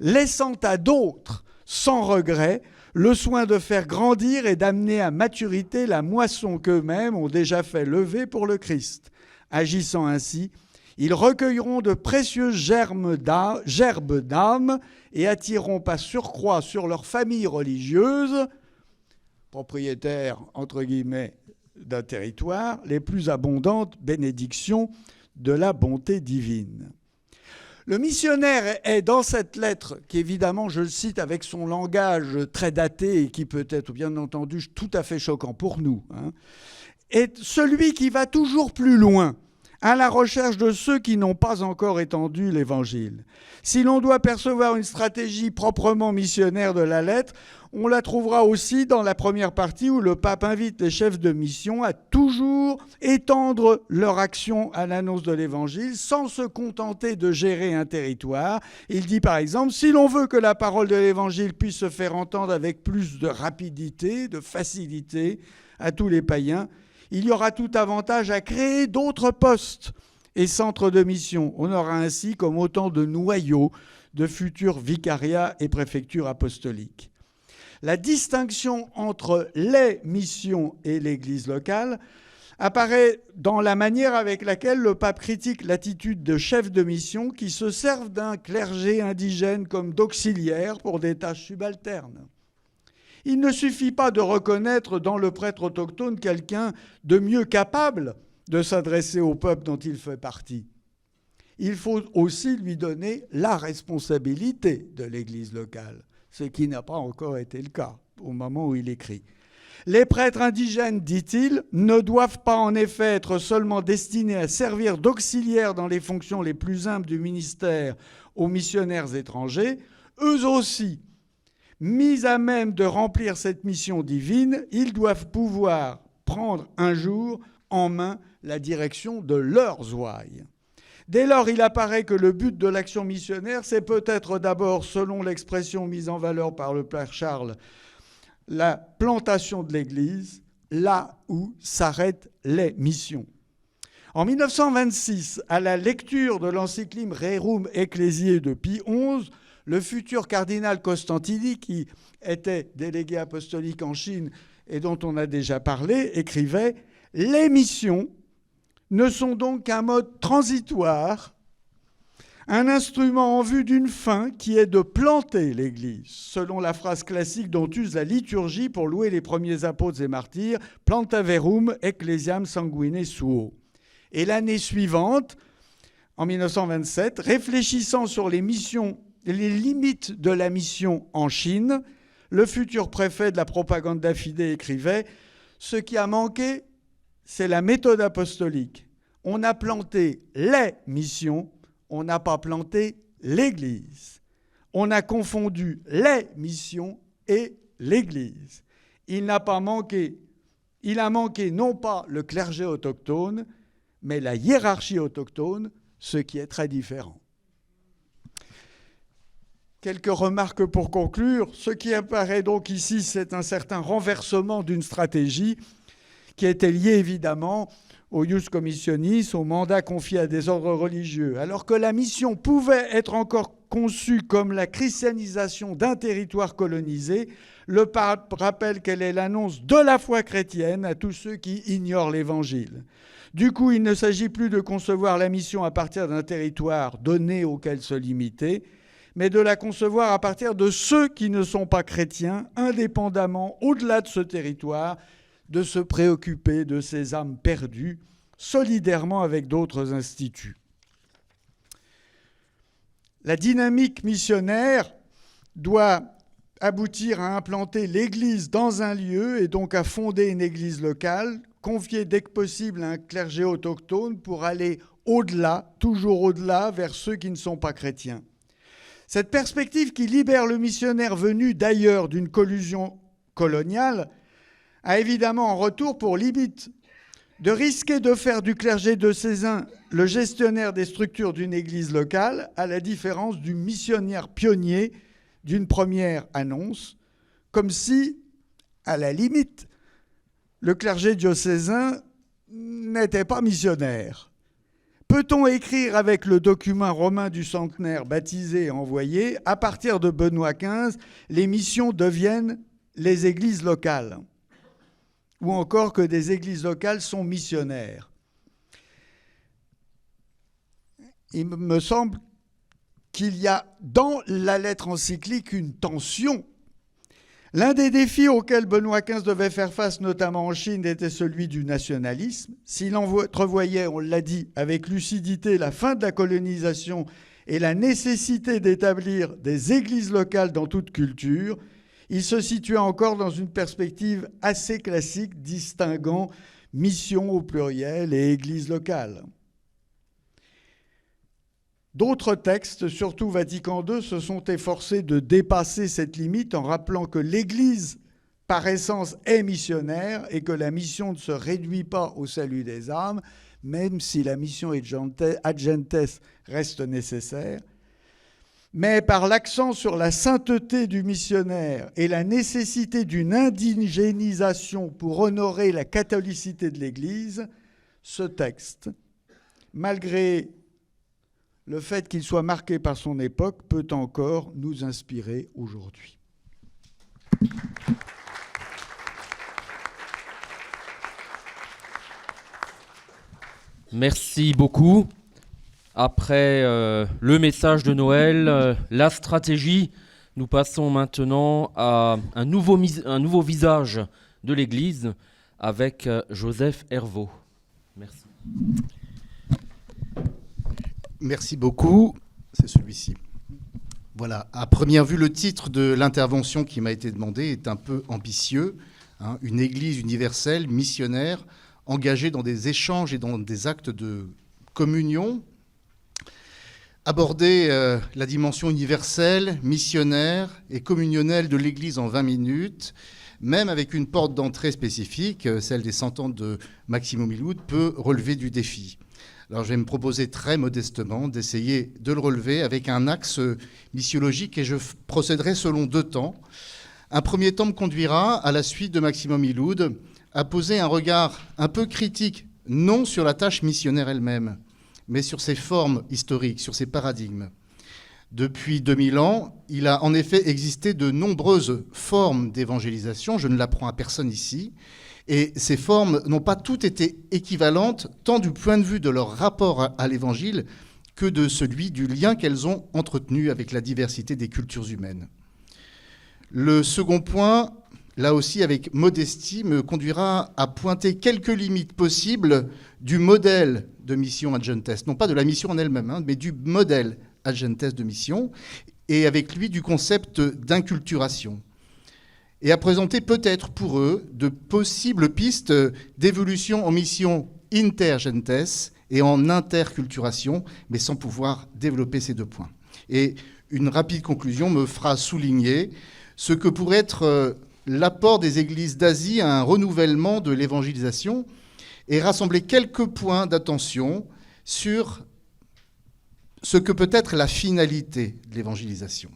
laissant à d'autres, sans regret, le soin de faire grandir et d'amener à maturité la moisson qu'eux-mêmes ont déjà fait lever pour le Christ. Agissant ainsi, ils recueilleront de précieuses gerbes d'âmes et attireront par surcroît sur leur famille religieuse, propriétaires, entre guillemets, d'un territoire, les plus abondantes bénédictions de la bonté divine. Le missionnaire est dans cette lettre, qui évidemment, je le cite avec son langage très daté et qui peut être, bien entendu, tout à fait choquant pour nous, est celui qui va toujours plus loin à la recherche de ceux qui n'ont pas encore étendu l'Évangile. Si l'on doit percevoir une stratégie proprement missionnaire de la lettre, on la trouvera aussi dans la première partie où le pape invite les chefs de mission à toujours étendre leur action à l'annonce de l'Évangile sans se contenter de gérer un territoire. Il dit par exemple, si l'on veut que la parole de l'Évangile puisse se faire entendre avec plus de rapidité, de facilité à tous les païens, il y aura tout avantage à créer d'autres postes et centres de mission. On aura ainsi comme autant de noyaux de futurs vicariats et préfectures apostoliques. La distinction entre les missions et l'Église locale apparaît dans la manière avec laquelle le pape critique l'attitude de chefs de mission qui se servent d'un clergé indigène comme d'auxiliaire pour des tâches subalternes. Il ne suffit pas de reconnaître dans le prêtre autochtone quelqu'un de mieux capable de s'adresser au peuple dont il fait partie. Il faut aussi lui donner la responsabilité de l'Église locale, ce qui n'a pas encore été le cas au moment où il écrit. Les prêtres indigènes, dit-il, ne doivent pas en effet être seulement destinés à servir d'auxiliaires dans les fonctions les plus humbles du ministère aux missionnaires étrangers. Eux aussi, mis à même de remplir cette mission divine, ils doivent pouvoir prendre un jour en main la direction de leurs ouailles. Dès lors, il apparaît que le but de l'action missionnaire, c'est peut-être d'abord, selon l'expression mise en valeur par le Père Charles, la plantation de l'Église, là où s'arrêtent les missions. En 1926, à la lecture de l'encyclique Rerum Ecclesiae de Pie XI, le futur cardinal Costantini, qui était délégué apostolique en Chine et dont on a déjà parlé, écrivait « Les missions ne sont donc qu'un mode transitoire, un instrument en vue d'une fin qui est de planter l'Église, selon la phrase classique dont use la liturgie pour louer les premiers apôtres et martyrs, planta verum ecclesiam sanguine suo. Et l'année suivante, en 1927, réfléchissant sur les limites de la mission en Chine, le futur préfet de la Propaganda Fide écrivait « Ce qui a manqué, c'est la méthode apostolique. On a planté les missions, on n'a pas planté l'Église. On a confondu les missions et l'Église. Il a manqué non pas le clergé autochtone, mais la hiérarchie autochtone, ce qui est très différent. » Quelques remarques pour conclure. Ce qui apparaît donc ici, c'est un certain renversement d'une stratégie qui était liée évidemment au ius commissionis, au mandat confié à des ordres religieux. Alors que la mission pouvait être encore conçue comme la christianisation d'un territoire colonisé, le pape rappelle qu'elle est l'annonce de la foi chrétienne à tous ceux qui ignorent l'Évangile. Du coup, il ne s'agit plus de concevoir la mission à partir d'un territoire donné auquel se limiter, mais de la concevoir à partir de ceux qui ne sont pas chrétiens, indépendamment, au-delà de ce territoire, de se préoccuper de ces âmes perdues, solidairement avec d'autres instituts. La dynamique missionnaire doit aboutir à implanter l'Église dans un lieu et donc à fonder une Église locale, confier dès que possible à un clergé autochtone pour aller au-delà, toujours au-delà, vers ceux qui ne sont pas chrétiens. Cette perspective qui libère le missionnaire venu d'ailleurs d'une collusion coloniale a évidemment en retour pour limite de risquer de faire du clergé diocésain le gestionnaire des structures d'une église locale, à la différence du missionnaire pionnier d'une première annonce, comme si, à la limite, le clergé diocésain n'était pas missionnaire. Peut-on écrire avec le document romain du centenaire baptisé et envoyé, à partir de Benoît XV, les missions deviennent les églises locales, ou encore que des églises locales sont missionnaires? Il me semble qu'il y a dans la lettre encyclique une tension. L'un des défis auxquels Benoît XV devait faire face, notamment en Chine, était celui du nationalisme. S'il entrevoyait, on l'a dit, avec lucidité la fin de la colonisation et la nécessité d'établir des églises locales dans toute culture, il se situait encore dans une perspective assez classique, distinguant mission au pluriel et église locale. D'autres textes, surtout Vatican II, se sont efforcés de dépasser cette limite en rappelant que l'Église, par essence, est missionnaire et que la mission ne se réduit pas au salut des âmes, même si la mission agentes reste nécessaire, mais par l'accent sur la sainteté du missionnaire et la nécessité d'une indigénisation pour honorer la catholicité de l'Église, ce texte, malgré le fait qu'il soit marqué par son époque, peut encore nous inspirer aujourd'hui. Merci beaucoup. Après le message de Noël, la stratégie, nous passons maintenant à un nouveau visage de l'Église avec Joseph Hervaux. Merci. Merci beaucoup. C'est celui-ci. Voilà. À première vue, le titre de l'intervention qui m'a été demandée est un peu ambitieux. Une Église universelle, missionnaire, engagée dans des échanges et dans des actes de communion. Aborder la dimension universelle, missionnaire et communionnelle de l'Église en 20 minutes, même avec une porte d'entrée spécifique, celle des 100 ans de Maximo Miloud, peut relever du défi. Alors je vais me proposer très modestement d'essayer de le relever avec un axe missiologique et je procéderai selon 2 temps. Un premier temps me conduira, à la suite de Maximo Miloud, à poser un regard un peu critique, non sur la tâche missionnaire elle-même, mais sur ses formes historiques, sur ses paradigmes. Depuis 2000 ans, il a en effet existé de nombreuses formes d'évangélisation, je ne l'apprends à personne ici, et ces formes n'ont pas toutes été équivalentes, tant du point de vue de leur rapport à l'Évangile que de celui du lien qu'elles ont entretenu avec la diversité des cultures humaines. Le second point, là aussi avec modestie, me conduira à pointer quelques limites possibles du modèle de mission Agentes, non pas de la mission en elle-même, mais du modèle Agentes de mission, et avec lui du concept d'inculturation. Et à présenter peut-être pour eux de possibles pistes d'évolution en mission inter-gentes et en interculturation, mais sans pouvoir développer ces 2 points. Et une rapide conclusion me fera souligner ce que pourrait être l'apport des églises d'Asie à un renouvellement de l'évangélisation et rassembler quelques points d'attention sur ce que peut être la finalité de l'évangélisation.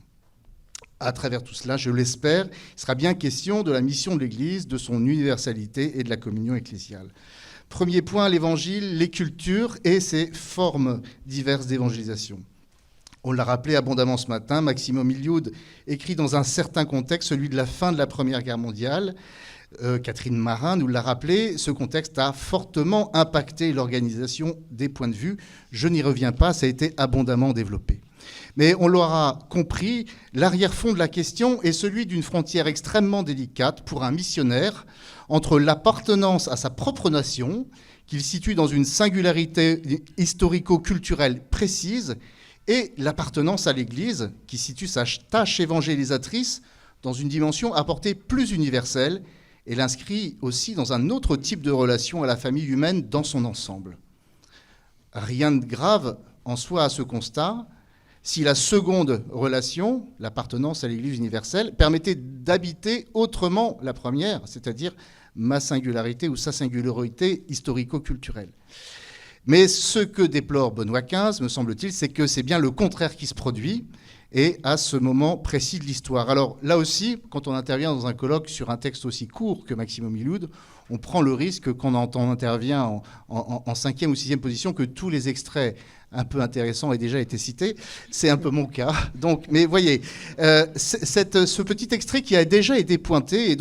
À travers tout cela, je l'espère, il sera bien question de la mission de l'Église, de son universalité et de la communion ecclésiale. Premier point, l'Évangile, les cultures et ses formes diverses d'évangélisation. On l'a rappelé abondamment ce matin, Maximo Miloud écrit dans un certain contexte, celui de la fin de la Première Guerre mondiale. Catherine Marin nous l'a rappelé, ce contexte a fortement impacté l'organisation des points de vue. Je n'y reviens pas, ça a été abondamment développé. Mais on l'aura compris, l'arrière-fond de la question est celui d'une frontière extrêmement délicate pour un missionnaire entre l'appartenance à sa propre nation, qu'il situe dans une singularité historico-culturelle précise, et l'appartenance à l'Église, qui situe sa tâche évangélisatrice dans une dimension à portée plus universelle, et l'inscrit aussi dans un autre type de relation à la famille humaine dans son ensemble. Rien de grave en soi à ce constat, si la seconde relation, l'appartenance à l'Église universelle, permettait d'habiter autrement la première, c'est-à-dire ma singularité ou sa singularité historico-culturelle. Mais ce que déplore Benoît XV, me semble-t-il, c'est que c'est bien le contraire qui se produit, et à ce moment précis de l'histoire. Alors là aussi, quand on intervient dans un colloque sur un texte aussi court que Maximo Miloud, on prend le risque, quand on intervient en 5e ou 6e position, que tous les extraits un peu intéressants aient déjà été cités. C'est un peu mon cas. Donc, mais voyez, ce petit extrait qui a déjà été pointé et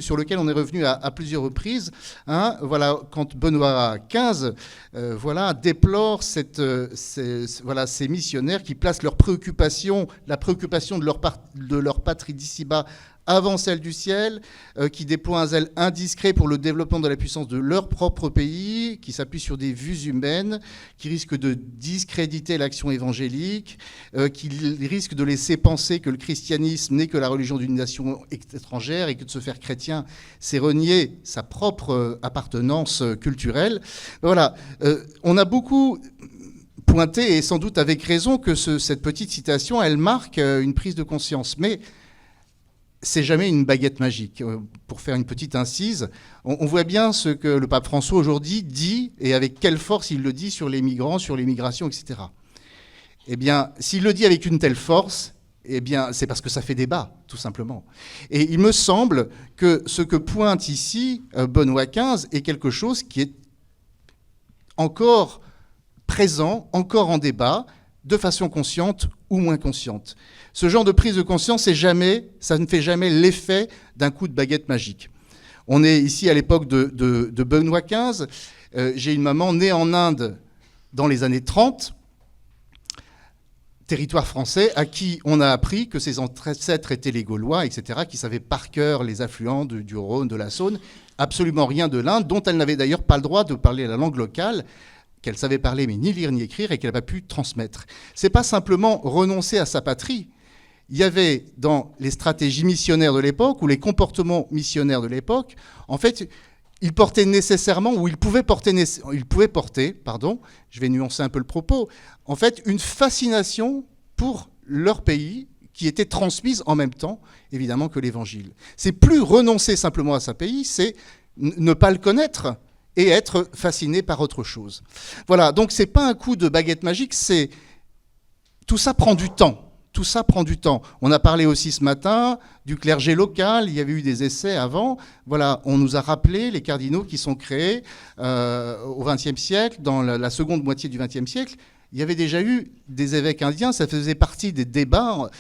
sur lequel on est revenu à plusieurs reprises, voilà, quand Benoît XV déplore ces missionnaires qui placent la préoccupation de leur patrie d'ici-bas avant celle du ciel, qui déploient un zèle indiscret pour le développement de la puissance de leur propre pays, qui s'appuient sur des vues humaines, qui risquent de discréditer l'action évangélique, qui risquent de laisser penser que le christianisme n'est que la religion d'une nation étrangère et que de se faire chrétien, c'est renier sa propre appartenance culturelle. Voilà, on a beaucoup pointé, et sans doute avec raison, que cette petite citation, elle marque une prise de conscience. Mais c'est jamais une baguette magique. Pour faire une petite incise, on voit bien ce que le pape François aujourd'hui dit et avec quelle force il le dit sur les migrants, sur l'immigration, etc. Eh bien, s'il le dit avec une telle force, eh bien, c'est parce que ça fait débat, tout simplement. Et il me semble que ce que pointe ici Benoît XV est quelque chose qui est encore présent, encore en débat, de façon consciente ou moins consciente. Ce genre de prise de conscience, ça ne fait jamais l'effet d'un coup de baguette magique. On est ici à l'époque de Benoît XV. J'ai une maman née en Inde dans les années 30, territoire français, à qui on a appris que ses ancêtres étaient les Gaulois, etc., qui savaient par cœur les affluents du Rhône, de la Saône, absolument rien de l'Inde, dont elle n'avait d'ailleurs pas le droit de parler la langue locale, qu'elle savait parler mais ni lire ni écrire et qu'elle n'a pas pu transmettre. Ce n'est pas simplement renoncer à sa patrie. Il y avait dans les stratégies missionnaires de l'époque, ou les comportements missionnaires de l'époque, en fait, ils portaient nécessairement, ou ils pouvaient porter, je vais nuancer un peu le propos, en fait, une fascination pour leur pays qui était transmise en même temps, évidemment, que l'Évangile. C'est plus renoncer simplement à sa pays, c'est ne pas le connaître et être fasciné par autre chose. Voilà, donc c'est pas un coup de baguette magique, c'est... Tout ça prend du temps. Tout ça prend du temps. On a parlé aussi ce matin du clergé local, il y avait eu des essais avant. Voilà, on nous a rappelé les cardinaux qui sont créés au XXe siècle, dans la seconde moitié du XXe siècle. Il y avait déjà eu des évêques indiens, ça faisait partie des débats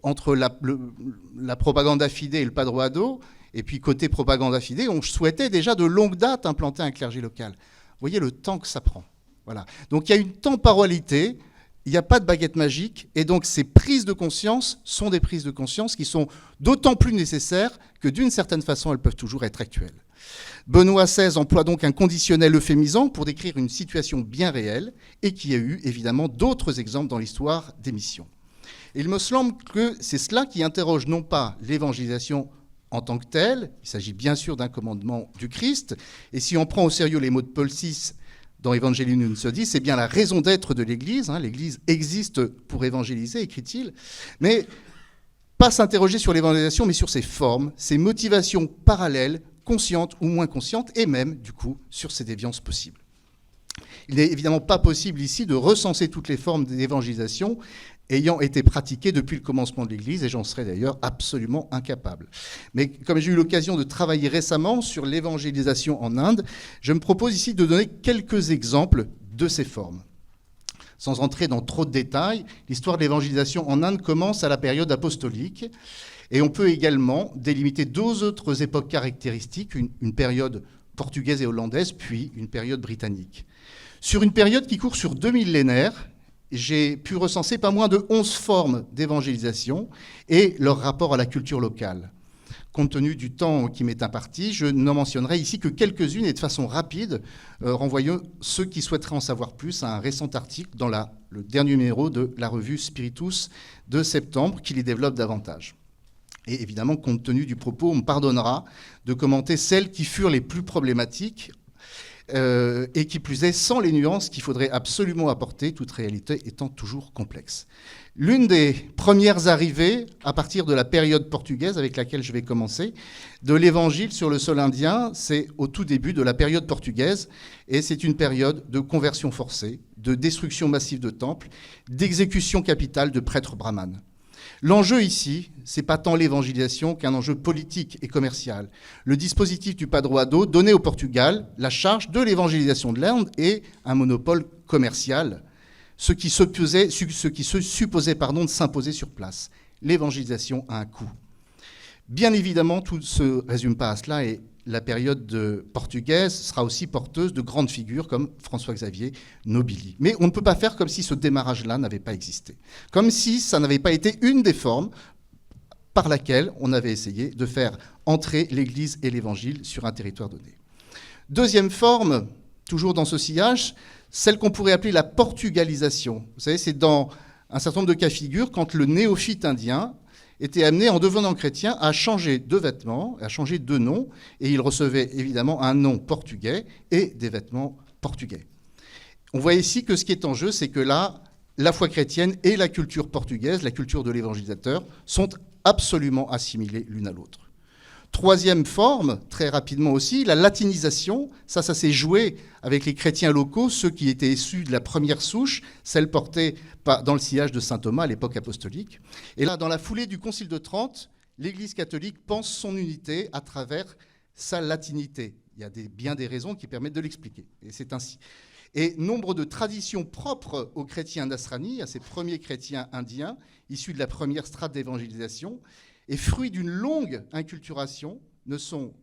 entre la propaganda fide et le padroado. Et puis côté propaganda fide, on souhaitait déjà de longue date implanter un clergé local. Vous voyez le temps que ça prend. Voilà. Donc il y a une temporalité. Il n'y a pas de baguette magique, et donc ces prises de conscience sont des prises de conscience qui sont d'autant plus nécessaires que d'une certaine façon, elles peuvent toujours être actuelles. Benoît XVI emploie donc un conditionnel euphémisant pour décrire une situation bien réelle, et qui a eu évidemment d'autres exemples dans l'histoire des missions. Et il me semble que c'est cela qui interroge non pas l'évangélisation en tant que telle, il s'agit bien sûr d'un commandement du Christ, et si on prend au sérieux les mots de Paul VI, dans Evangelium Sodis, c'est bien la raison d'être de l'Église. L'Église existe pour évangéliser, écrit-il. Mais pas s'interroger sur l'évangélisation, mais sur ses formes, ses motivations parallèles, conscientes ou moins conscientes, et même, du coup, sur ses déviances possibles. Il n'est évidemment pas possible ici de recenser toutes les formes d'évangélisation ayant été pratiquées depuis le commencement de l'Église, et j'en serais d'ailleurs absolument incapable. Mais comme j'ai eu l'occasion de travailler récemment sur l'évangélisation en Inde, je me propose ici de donner quelques exemples de ces formes. Sans entrer dans trop de détails, l'histoire de l'évangélisation en Inde commence à la période apostolique, et on peut également délimiter deux autres époques caractéristiques, une période portugaise et hollandaise, puis une période britannique. Sur une période qui court sur 2 millénaires, j'ai pu recenser pas moins de 11 formes d'évangélisation et leur rapport à la culture locale. Compte tenu du temps qui m'est imparti, je n'en mentionnerai ici que quelques-unes et de façon rapide, renvoyant ceux qui souhaiteraient en savoir plus à un récent article dans le dernier numéro de la revue Spiritus de septembre qui les développe davantage. Et évidemment, compte tenu du propos, on me pardonnera de commenter celles qui furent les plus problématiques et qui plus est sans les nuances qu'il faudrait absolument apporter, toute réalité étant toujours complexe. L'une des premières arrivées, à partir de la période portugaise avec laquelle je vais commencer, de l'évangile sur le sol indien, c'est au tout début de la période portugaise, et c'est une période de conversion forcée, de destruction massive de temples, d'exécution capitale de prêtres brahmanes. L'enjeu ici, c'est pas tant l'évangélisation qu'un enjeu politique et commercial. Le dispositif du Padroado donnait au Portugal la charge de l'évangélisation de l'Inde et un monopole commercial, ce qui se supposait de s'imposer sur place. L'évangélisation a un coût. Bien évidemment, tout ne se résume pas à cela et la période portugaise sera aussi porteuse de grandes figures comme François-Xavier Nobili. Mais on ne peut pas faire comme si ce démarrage-là n'avait pas existé. Comme si ça n'avait pas été une des formes par laquelle on avait essayé de faire entrer l'Église et l'Évangile sur un territoire donné. Deuxième forme, toujours dans ce sillage, celle qu'on pourrait appeler la portugalisation. Vous savez, c'est dans un certain nombre de cas de figure quand le néophyte indien était amené, en devenant chrétien, à changer de vêtements, à changer de nom, et il recevait évidemment un nom portugais et des vêtements portugais. On voit ici que ce qui est en jeu, c'est que là, la foi chrétienne et la culture portugaise, la culture de l'évangélisateur, sont absolument assimilées l'une à l'autre. Troisième forme, très rapidement aussi, la latinisation. Ça s'est joué avec les chrétiens locaux, ceux qui étaient issus de la première souche, celle portée dans le sillage de saint Thomas à l'époque apostolique. Et là, dans la foulée du Concile de Trente, l'Église catholique pense son unité à travers sa latinité. Il y a bien des raisons qui permettent de l'expliquer, et c'est ainsi. Et nombre de traditions propres aux chrétiens nasranis, à ces premiers chrétiens indiens, issus de la première strate d'évangélisation, et fruits d'une longue inculturation, ne sont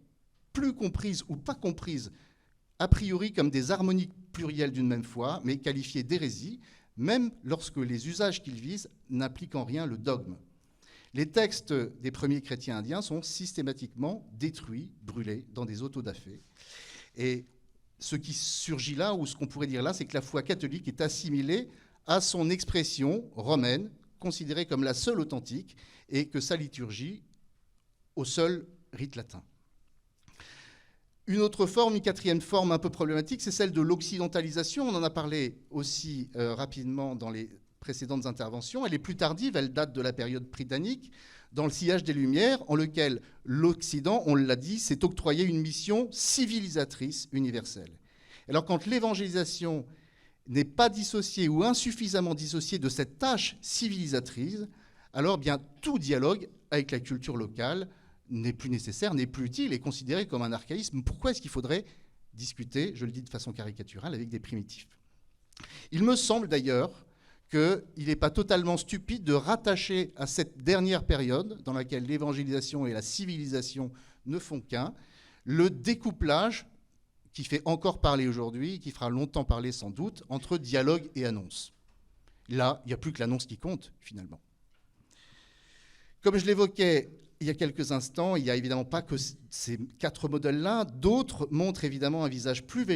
plus comprises ou pas comprises a priori comme des harmoniques plurielles d'une même foi, mais qualifiées d'hérésie, même lorsque les usages qu'ils visent n'impliquent en rien le dogme. Les textes des premiers chrétiens indiens sont systématiquement détruits, brûlés dans des autodafés. Et ce qui surgit là, ou ce qu'on pourrait dire là, c'est que la foi catholique est assimilée à son expression romaine, considérée comme la seule authentique, et que sa liturgie au seul rite latin. Une autre forme, une quatrième forme un peu problématique, c'est celle de l'occidentalisation. On en a parlé aussi rapidement dans les précédentes interventions. Elle est plus tardive, elle date de la période britannique, dans le sillage des Lumières, en lequel l'Occident, on l'a dit, s'est octroyé une mission civilisatrice universelle. Alors quand l'évangélisation n'est pas dissociée ou insuffisamment dissociée de cette tâche civilisatrice, alors bien tout dialogue avec la culture locale n'est plus nécessaire, n'est plus utile, est considéré comme un archaïsme. Pourquoi est-ce qu'il faudrait discuter, je le dis de façon caricaturale, avec des primitifs? Il me semble d'ailleurs qu'il n'est pas totalement stupide de rattacher à cette dernière période, dans laquelle l'évangélisation et la civilisation ne font qu'un, le découplage qui fait encore parler aujourd'hui, qui fera longtemps parler sans doute, entre dialogue et annonce. Là, il n'y a plus que l'annonce qui compte, finalement. Comme je l'évoquais il y a quelques instants, il n'y a évidemment pas que ces 4 modèles-là. D'autres montrent évidemment un visage plus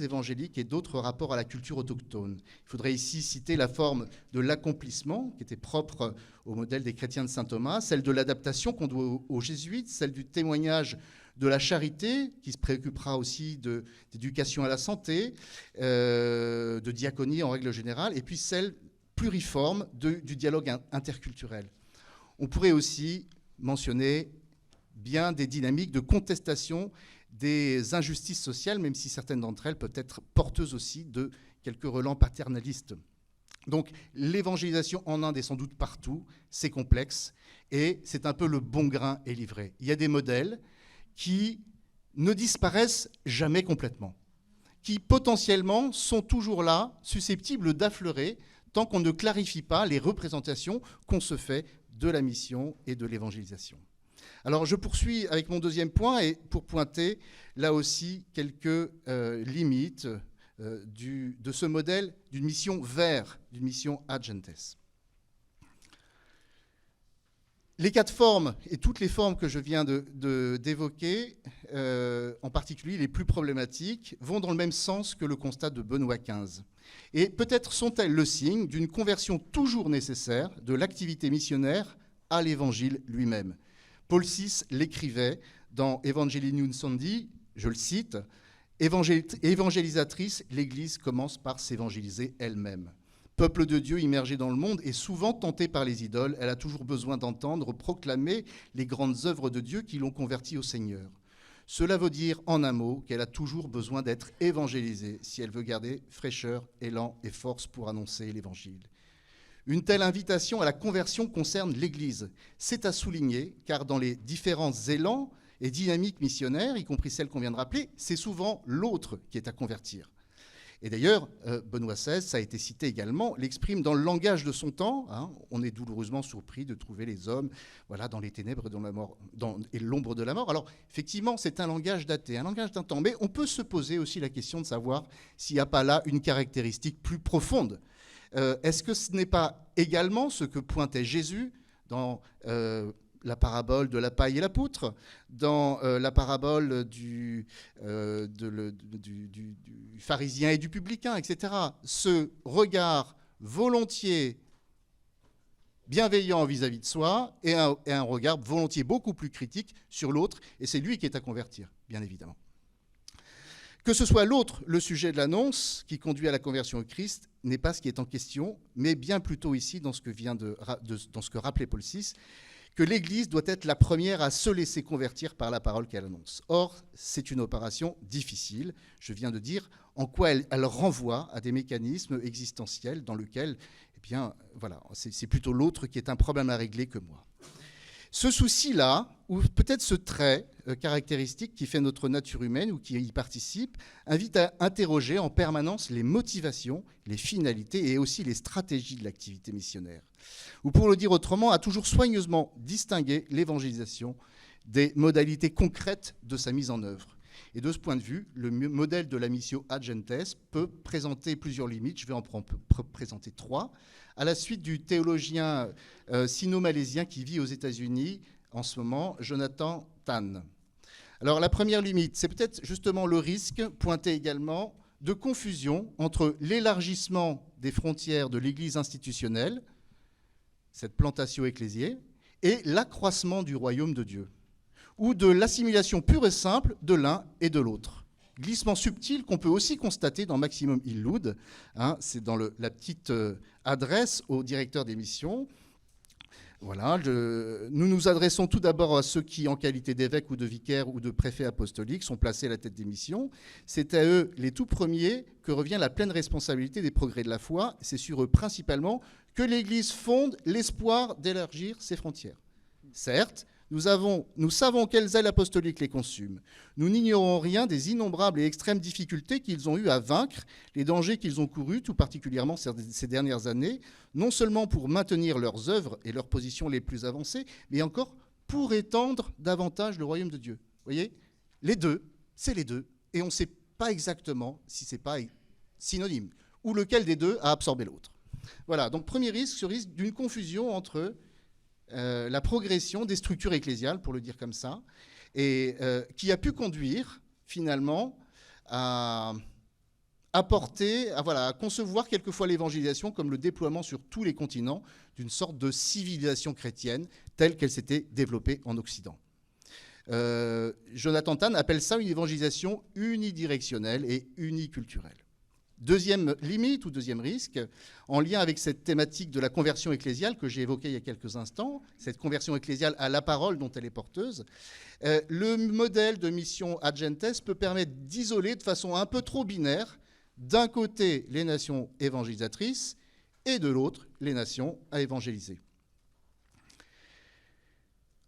évangélique et d'autres rapports à la culture autochtone. Il faudrait ici citer la forme de l'accomplissement, qui était propre au modèle des chrétiens de saint Thomas, celle de l'adaptation qu'on doit aux jésuites, celle du témoignage de la charité, qui se préoccupera aussi d'éducation à la santé, de diaconie en règle générale, et puis celle pluriforme du dialogue interculturel. On pourrait aussi mentionner bien des dynamiques de contestation des injustices sociales, même si certaines d'entre elles peuvent être porteuses aussi de quelques relents paternalistes. Donc l'évangélisation en Inde est sans doute partout, c'est complexe, et c'est un peu le bon grain est livré. Il y a des modèles qui ne disparaissent jamais complètement, qui potentiellement sont toujours là, susceptibles d'affleurer, tant qu'on ne clarifie pas les représentations qu'on se fait de la mission et de l'évangélisation. Alors je poursuis avec mon deuxième point, et pour pointer là aussi quelques limites de ce modèle d'une mission vers, d'une mission ad gentes. Les 4 formes, et toutes les formes que je viens d'évoquer, en particulier les plus problématiques, vont dans le même sens que le constat de Benoît XV. Et peut-être sont-elles le signe d'une conversion toujours nécessaire de l'activité missionnaire à l'évangile lui-même. Paul VI l'écrivait dans Evangelii Nunciandi, je le cite, « Évangélisatrice, l'Église commence par s'évangéliser elle-même. Peuple de Dieu immergé dans le monde et souvent tenté par les idoles, elle a toujours besoin d'entendre proclamer les grandes œuvres de Dieu qui l'ont convertie au Seigneur. Cela veut dire, en un mot, qu'elle a toujours besoin d'être évangélisée si elle veut garder fraîcheur, élan et force pour annoncer l'Évangile. Une telle invitation à la conversion concerne l'Église. C'est à souligner, car dans les différents élans et dynamiques missionnaires, y compris celles qu'on vient de rappeler, c'est souvent l'autre qui est à convertir. Et d'ailleurs, Benoît XVI, ça a été cité également, l'exprime dans le langage de son temps. Hein, on est douloureusement surpris de trouver les hommes voilà, dans les ténèbres et l'ombre de la mort. Alors, effectivement, c'est un langage daté, un langage d'un temps. Mais on peut se poser aussi la question de savoir s'il n'y a pas là une caractéristique plus profonde. Est-ce que ce n'est pas également ce que pointait Jésus dans la parabole de la paille et la poutre, dans la parabole du pharisien et du publicain, etc. Ce regard volontiers bienveillant vis-à-vis de soi et un regard volontiers beaucoup plus critique sur l'autre, et c'est lui qui est à convertir, bien évidemment. Que ce soit l'autre le sujet de l'annonce qui conduit à la conversion au Christ n'est pas ce qui est en question, mais bien plutôt ici dans ce que rappelait Paul VI, que l'Église doit être la première à se laisser convertir par la parole qu'elle annonce. Or, c'est une opération difficile. Je viens de dire en quoi elle renvoie à des mécanismes existentiels dans lesquels, eh bien, voilà, c'est plutôt l'autre qui est un problème à régler que moi. Ce souci-là, ou peut-être ce trait caractéristique qui fait notre nature humaine ou qui y participe, invite à interroger en permanence les motivations, les finalités et aussi les stratégies de l'activité missionnaire. Ou pour le dire autrement, à toujours soigneusement distinguer l'évangélisation des modalités concrètes de sa mise en œuvre. Et de ce point de vue, le modèle de la Missio Ad Gentes peut présenter plusieurs limites. Je vais en présenter 3. À la suite du théologien sino-malaisien qui vit aux États-Unis en ce moment, Jonathan Tan. Alors la première limite, c'est peut-être justement le risque, pointé également, de confusion entre l'élargissement des frontières de l'Église institutionnelle, cette plantatio ecclésiae, et l'accroissement du royaume de Dieu, ou de l'assimilation pure et simple de l'un et de l'autre. Glissement subtil qu'on peut aussi constater dans Maximum Illud, c'est dans la petite adresse au directeur des missions. Voilà, nous nous adressons tout d'abord à ceux qui, en qualité d'évêques ou de vicaires ou de préfets apostoliques, sont placés à la tête des missions. C'est à eux, les tout premiers, que revient la pleine responsabilité des progrès de la foi. C'est sur eux principalement que l'Église fonde l'espoir d'élargir ses frontières. Certes, nous savons quelles ailes apostoliques les consument. Nous n'ignorons rien des innombrables et extrêmes difficultés qu'ils ont eu à vaincre, les dangers qu'ils ont courus, tout particulièrement ces dernières années, non seulement pour maintenir leurs œuvres et leurs positions les plus avancées, mais encore pour étendre davantage le royaume de Dieu. Vous voyez ? Les deux, c'est les deux. Et on ne sait pas exactement si ce n'est pas synonyme, ou lequel des deux a absorbé l'autre. Voilà, donc premier risque, ce risque d'une confusion entre la progression des structures ecclésiales, pour le dire comme ça, et qui a pu conduire finalement à concevoir quelquefois l'évangélisation comme le déploiement sur tous les continents d'une sorte de civilisation chrétienne telle qu'elle s'était développée en Occident. Jonathan Tan appelle ça une évangélisation unidirectionnelle et uniculturelle. Deuxième limite ou deuxième risque, en lien avec cette thématique de la conversion ecclésiale que j'ai évoquée il y a quelques instants, cette conversion ecclésiale à la parole dont elle est porteuse, le modèle de mission Ad Gentes peut permettre d'isoler de façon un peu trop binaire, d'un côté les nations évangélisatrices et de l'autre les nations à évangéliser.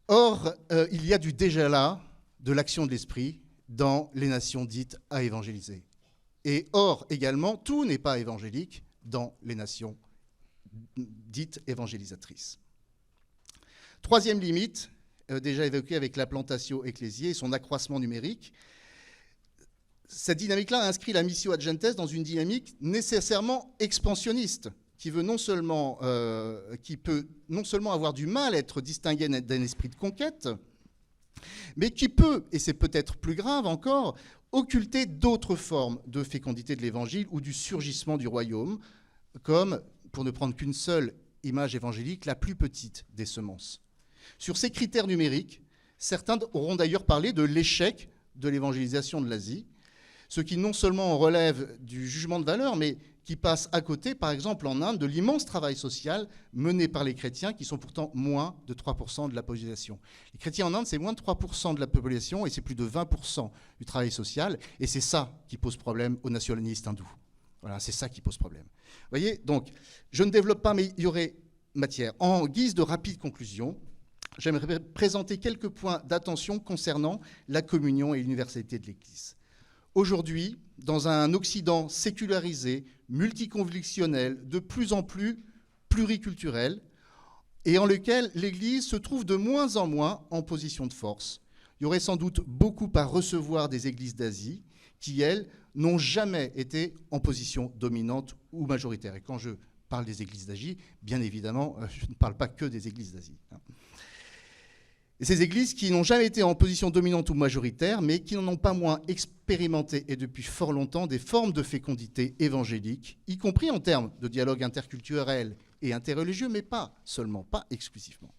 Or, il y a du déjà là de l'action de l'esprit dans les nations dites à évangéliser. Et or, également, tout n'est pas évangélique dans les nations dites évangélisatrices. Troisième limite, déjà évoquée avec la plantatio ecclésiae et son accroissement numérique, cette dynamique-là inscrit la Missio Ad Gentes dans une dynamique nécessairement expansionniste, qui peut non seulement avoir du mal à être distinguée d'un esprit de conquête, mais qui peut, et c'est peut-être plus grave encore, occulter d'autres formes de fécondité de l'Évangile ou du surgissement du royaume, comme, pour ne prendre qu'une seule image évangélique, la plus petite des semences. Sur ces critères numériques, certains auront d'ailleurs parlé de l'échec de l'évangélisation de l'Asie, ce qui non seulement relève du jugement de valeur, mais qui passe à côté, par exemple en Inde, de l'immense travail social mené par les chrétiens, qui sont pourtant moins de 3% de la population. Les chrétiens en Inde, c'est moins de 3% de la population, et c'est plus de 20% du travail social, et c'est ça qui pose problème aux nationalistes hindous. Voilà, c'est ça qui pose problème. Vous voyez, donc, je ne développe pas, mais il y aurait matière. En guise de rapide conclusion, j'aimerais présenter quelques points d'attention concernant la communion et l'universalité de l'Église. Aujourd'hui, dans un Occident sécularisé, multiconvictionnel, de plus en plus pluriculturel, et en lequel l'Église se trouve de moins en moins en position de force, il y aurait sans doute beaucoup à recevoir des églises d'Asie qui, elles, n'ont jamais été en position dominante ou majoritaire. Et quand je parle des églises d'Asie, bien évidemment, je ne parle pas que des églises d'Asie. Et ces églises qui n'ont jamais été en position dominante ou majoritaire, mais qui n'en ont pas moins expérimenté, et depuis fort longtemps, des formes de fécondité évangélique, y compris en termes de dialogue interculturel et interreligieux, mais pas seulement, pas exclusivement.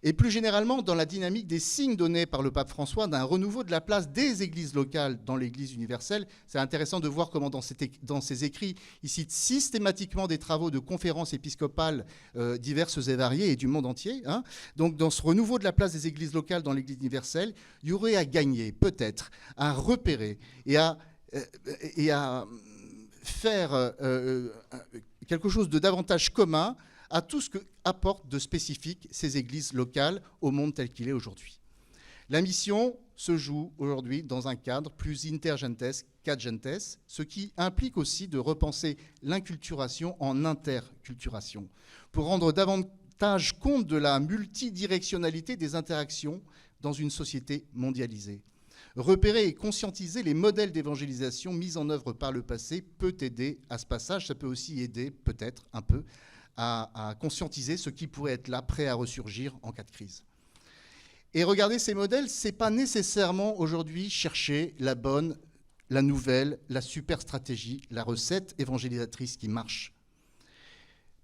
Et plus généralement, dans la dynamique des signes donnés par le pape François d'un renouveau de la place des églises locales dans l'Église universelle, c'est intéressant de voir comment dans ses écrits, il cite systématiquement des travaux de conférences épiscopales diverses et variées et du monde entier. Donc dans ce renouveau de la place des églises locales dans l'Église universelle, il y aurait à gagner, peut-être, à repérer et à faire quelque chose de davantage commun à tout ce que apportent de spécifique ces églises locales au monde tel qu'il est aujourd'hui. La mission se joue aujourd'hui dans un cadre plus intergentes qu'adgentes, ce qui implique aussi de repenser l'inculturation en interculturation, pour rendre davantage compte de la multidirectionnalité des interactions dans une société mondialisée. Repérer et conscientiser les modèles d'évangélisation mis en œuvre par le passé peut aider à ce passage. Ça peut aussi aider, peut-être un peu, à conscientiser ce qui pourrait être là, prêt à ressurgir en cas de crise. Et regarder ces modèles, ce n'est pas nécessairement aujourd'hui chercher la bonne, la nouvelle, la super stratégie, la recette évangélisatrice qui marche.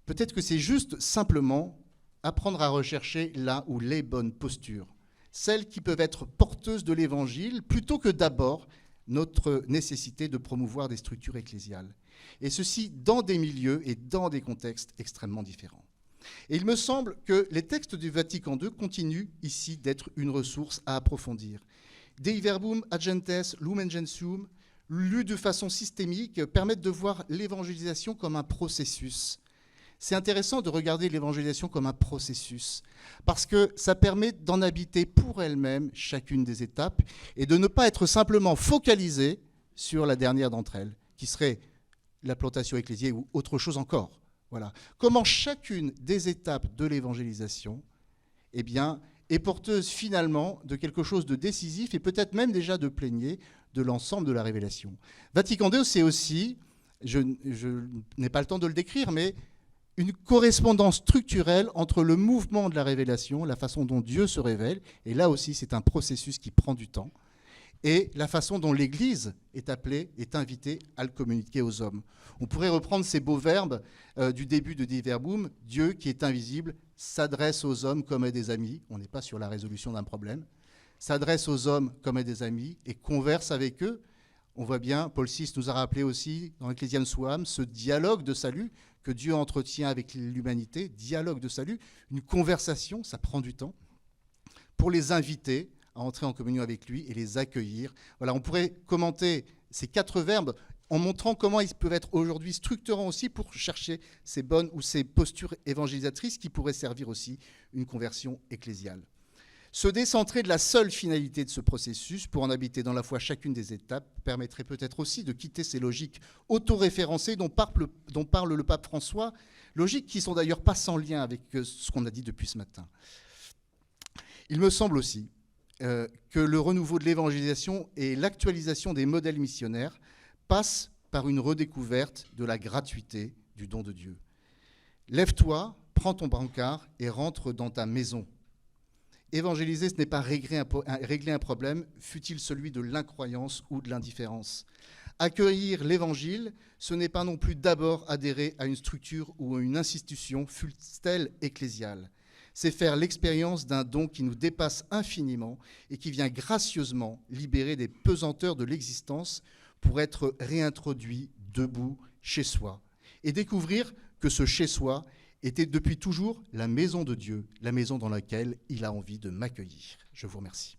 Peut-être que c'est juste simplement apprendre à rechercher là où les bonnes postures, celles qui peuvent être porteuses de l'Évangile, plutôt que d'abord notre nécessité de promouvoir des structures ecclésiales. Et ceci dans des milieux et dans des contextes extrêmement différents. Et il me semble que les textes du Vatican II continuent ici d'être une ressource à approfondir. Dei verbum agentes lumen gentium, lus de façon systémique, permettent de voir l'évangélisation comme un processus. C'est intéressant de regarder l'évangélisation comme un processus, parce que ça permet d'en habiter pour elle-même chacune des étapes et de ne pas être simplement focalisé sur la dernière d'entre elles, qui serait la plantation ecclésiale ou autre chose encore. Voilà. Comment chacune des étapes de l'évangélisation est porteuse finalement de quelque chose de décisif et peut-être même déjà de plénier de l'ensemble de la révélation. Vatican II, c'est aussi, je n'ai pas le temps de le décrire, mais une correspondance structurelle entre le mouvement de la révélation, la façon dont Dieu se révèle, et là aussi c'est un processus qui prend du temps, et la façon dont l'Église est appelée, est invitée à le communiquer aux hommes. On pourrait reprendre ces beaux verbes du début de Dei Verbum, Dieu qui est invisible s'adresse aux hommes comme à des amis, on n'est pas sur la résolution d'un problème, s'adresse aux hommes comme à des amis et converse avec eux. On voit bien, Paul VI nous a rappelé aussi dans Ecclesiam Suam, ce dialogue de salut que Dieu entretient avec l'humanité, dialogue de salut, une conversation, ça prend du temps, pour les inviter à entrer en communion avec lui et les accueillir. Voilà, on pourrait commenter ces 4 verbes en montrant comment ils peuvent être aujourd'hui structurants aussi pour chercher ces bonnes ou ces postures évangélisatrices qui pourraient servir aussi une conversion ecclésiale. Se décentrer de la seule finalité de ce processus pour en habiter dans la foi chacune des étapes permettrait peut-être aussi de quitter ces logiques autoréférencées dont parle le pape François, logiques qui sont d'ailleurs pas sans lien avec ce qu'on a dit depuis ce matin. Il me semble aussi que le renouveau de l'évangélisation et l'actualisation des modèles missionnaires passent par une redécouverte de la gratuité du don de Dieu. Lève-toi, prends ton brancard et rentre dans ta maison. Évangéliser, ce n'est pas régler un problème, fût-il celui de l'incroyance ou de l'indifférence. Accueillir l'évangile, ce n'est pas non plus d'abord adhérer à une structure ou à une institution, fût-elle ecclésiale. C'est faire l'expérience d'un don qui nous dépasse infiniment et qui vient gracieusement libérer des pesanteurs de l'existence pour être réintroduit debout chez soi et découvrir que ce chez soi était depuis toujours la maison de Dieu, la maison dans laquelle il a envie de m'accueillir. Je vous remercie.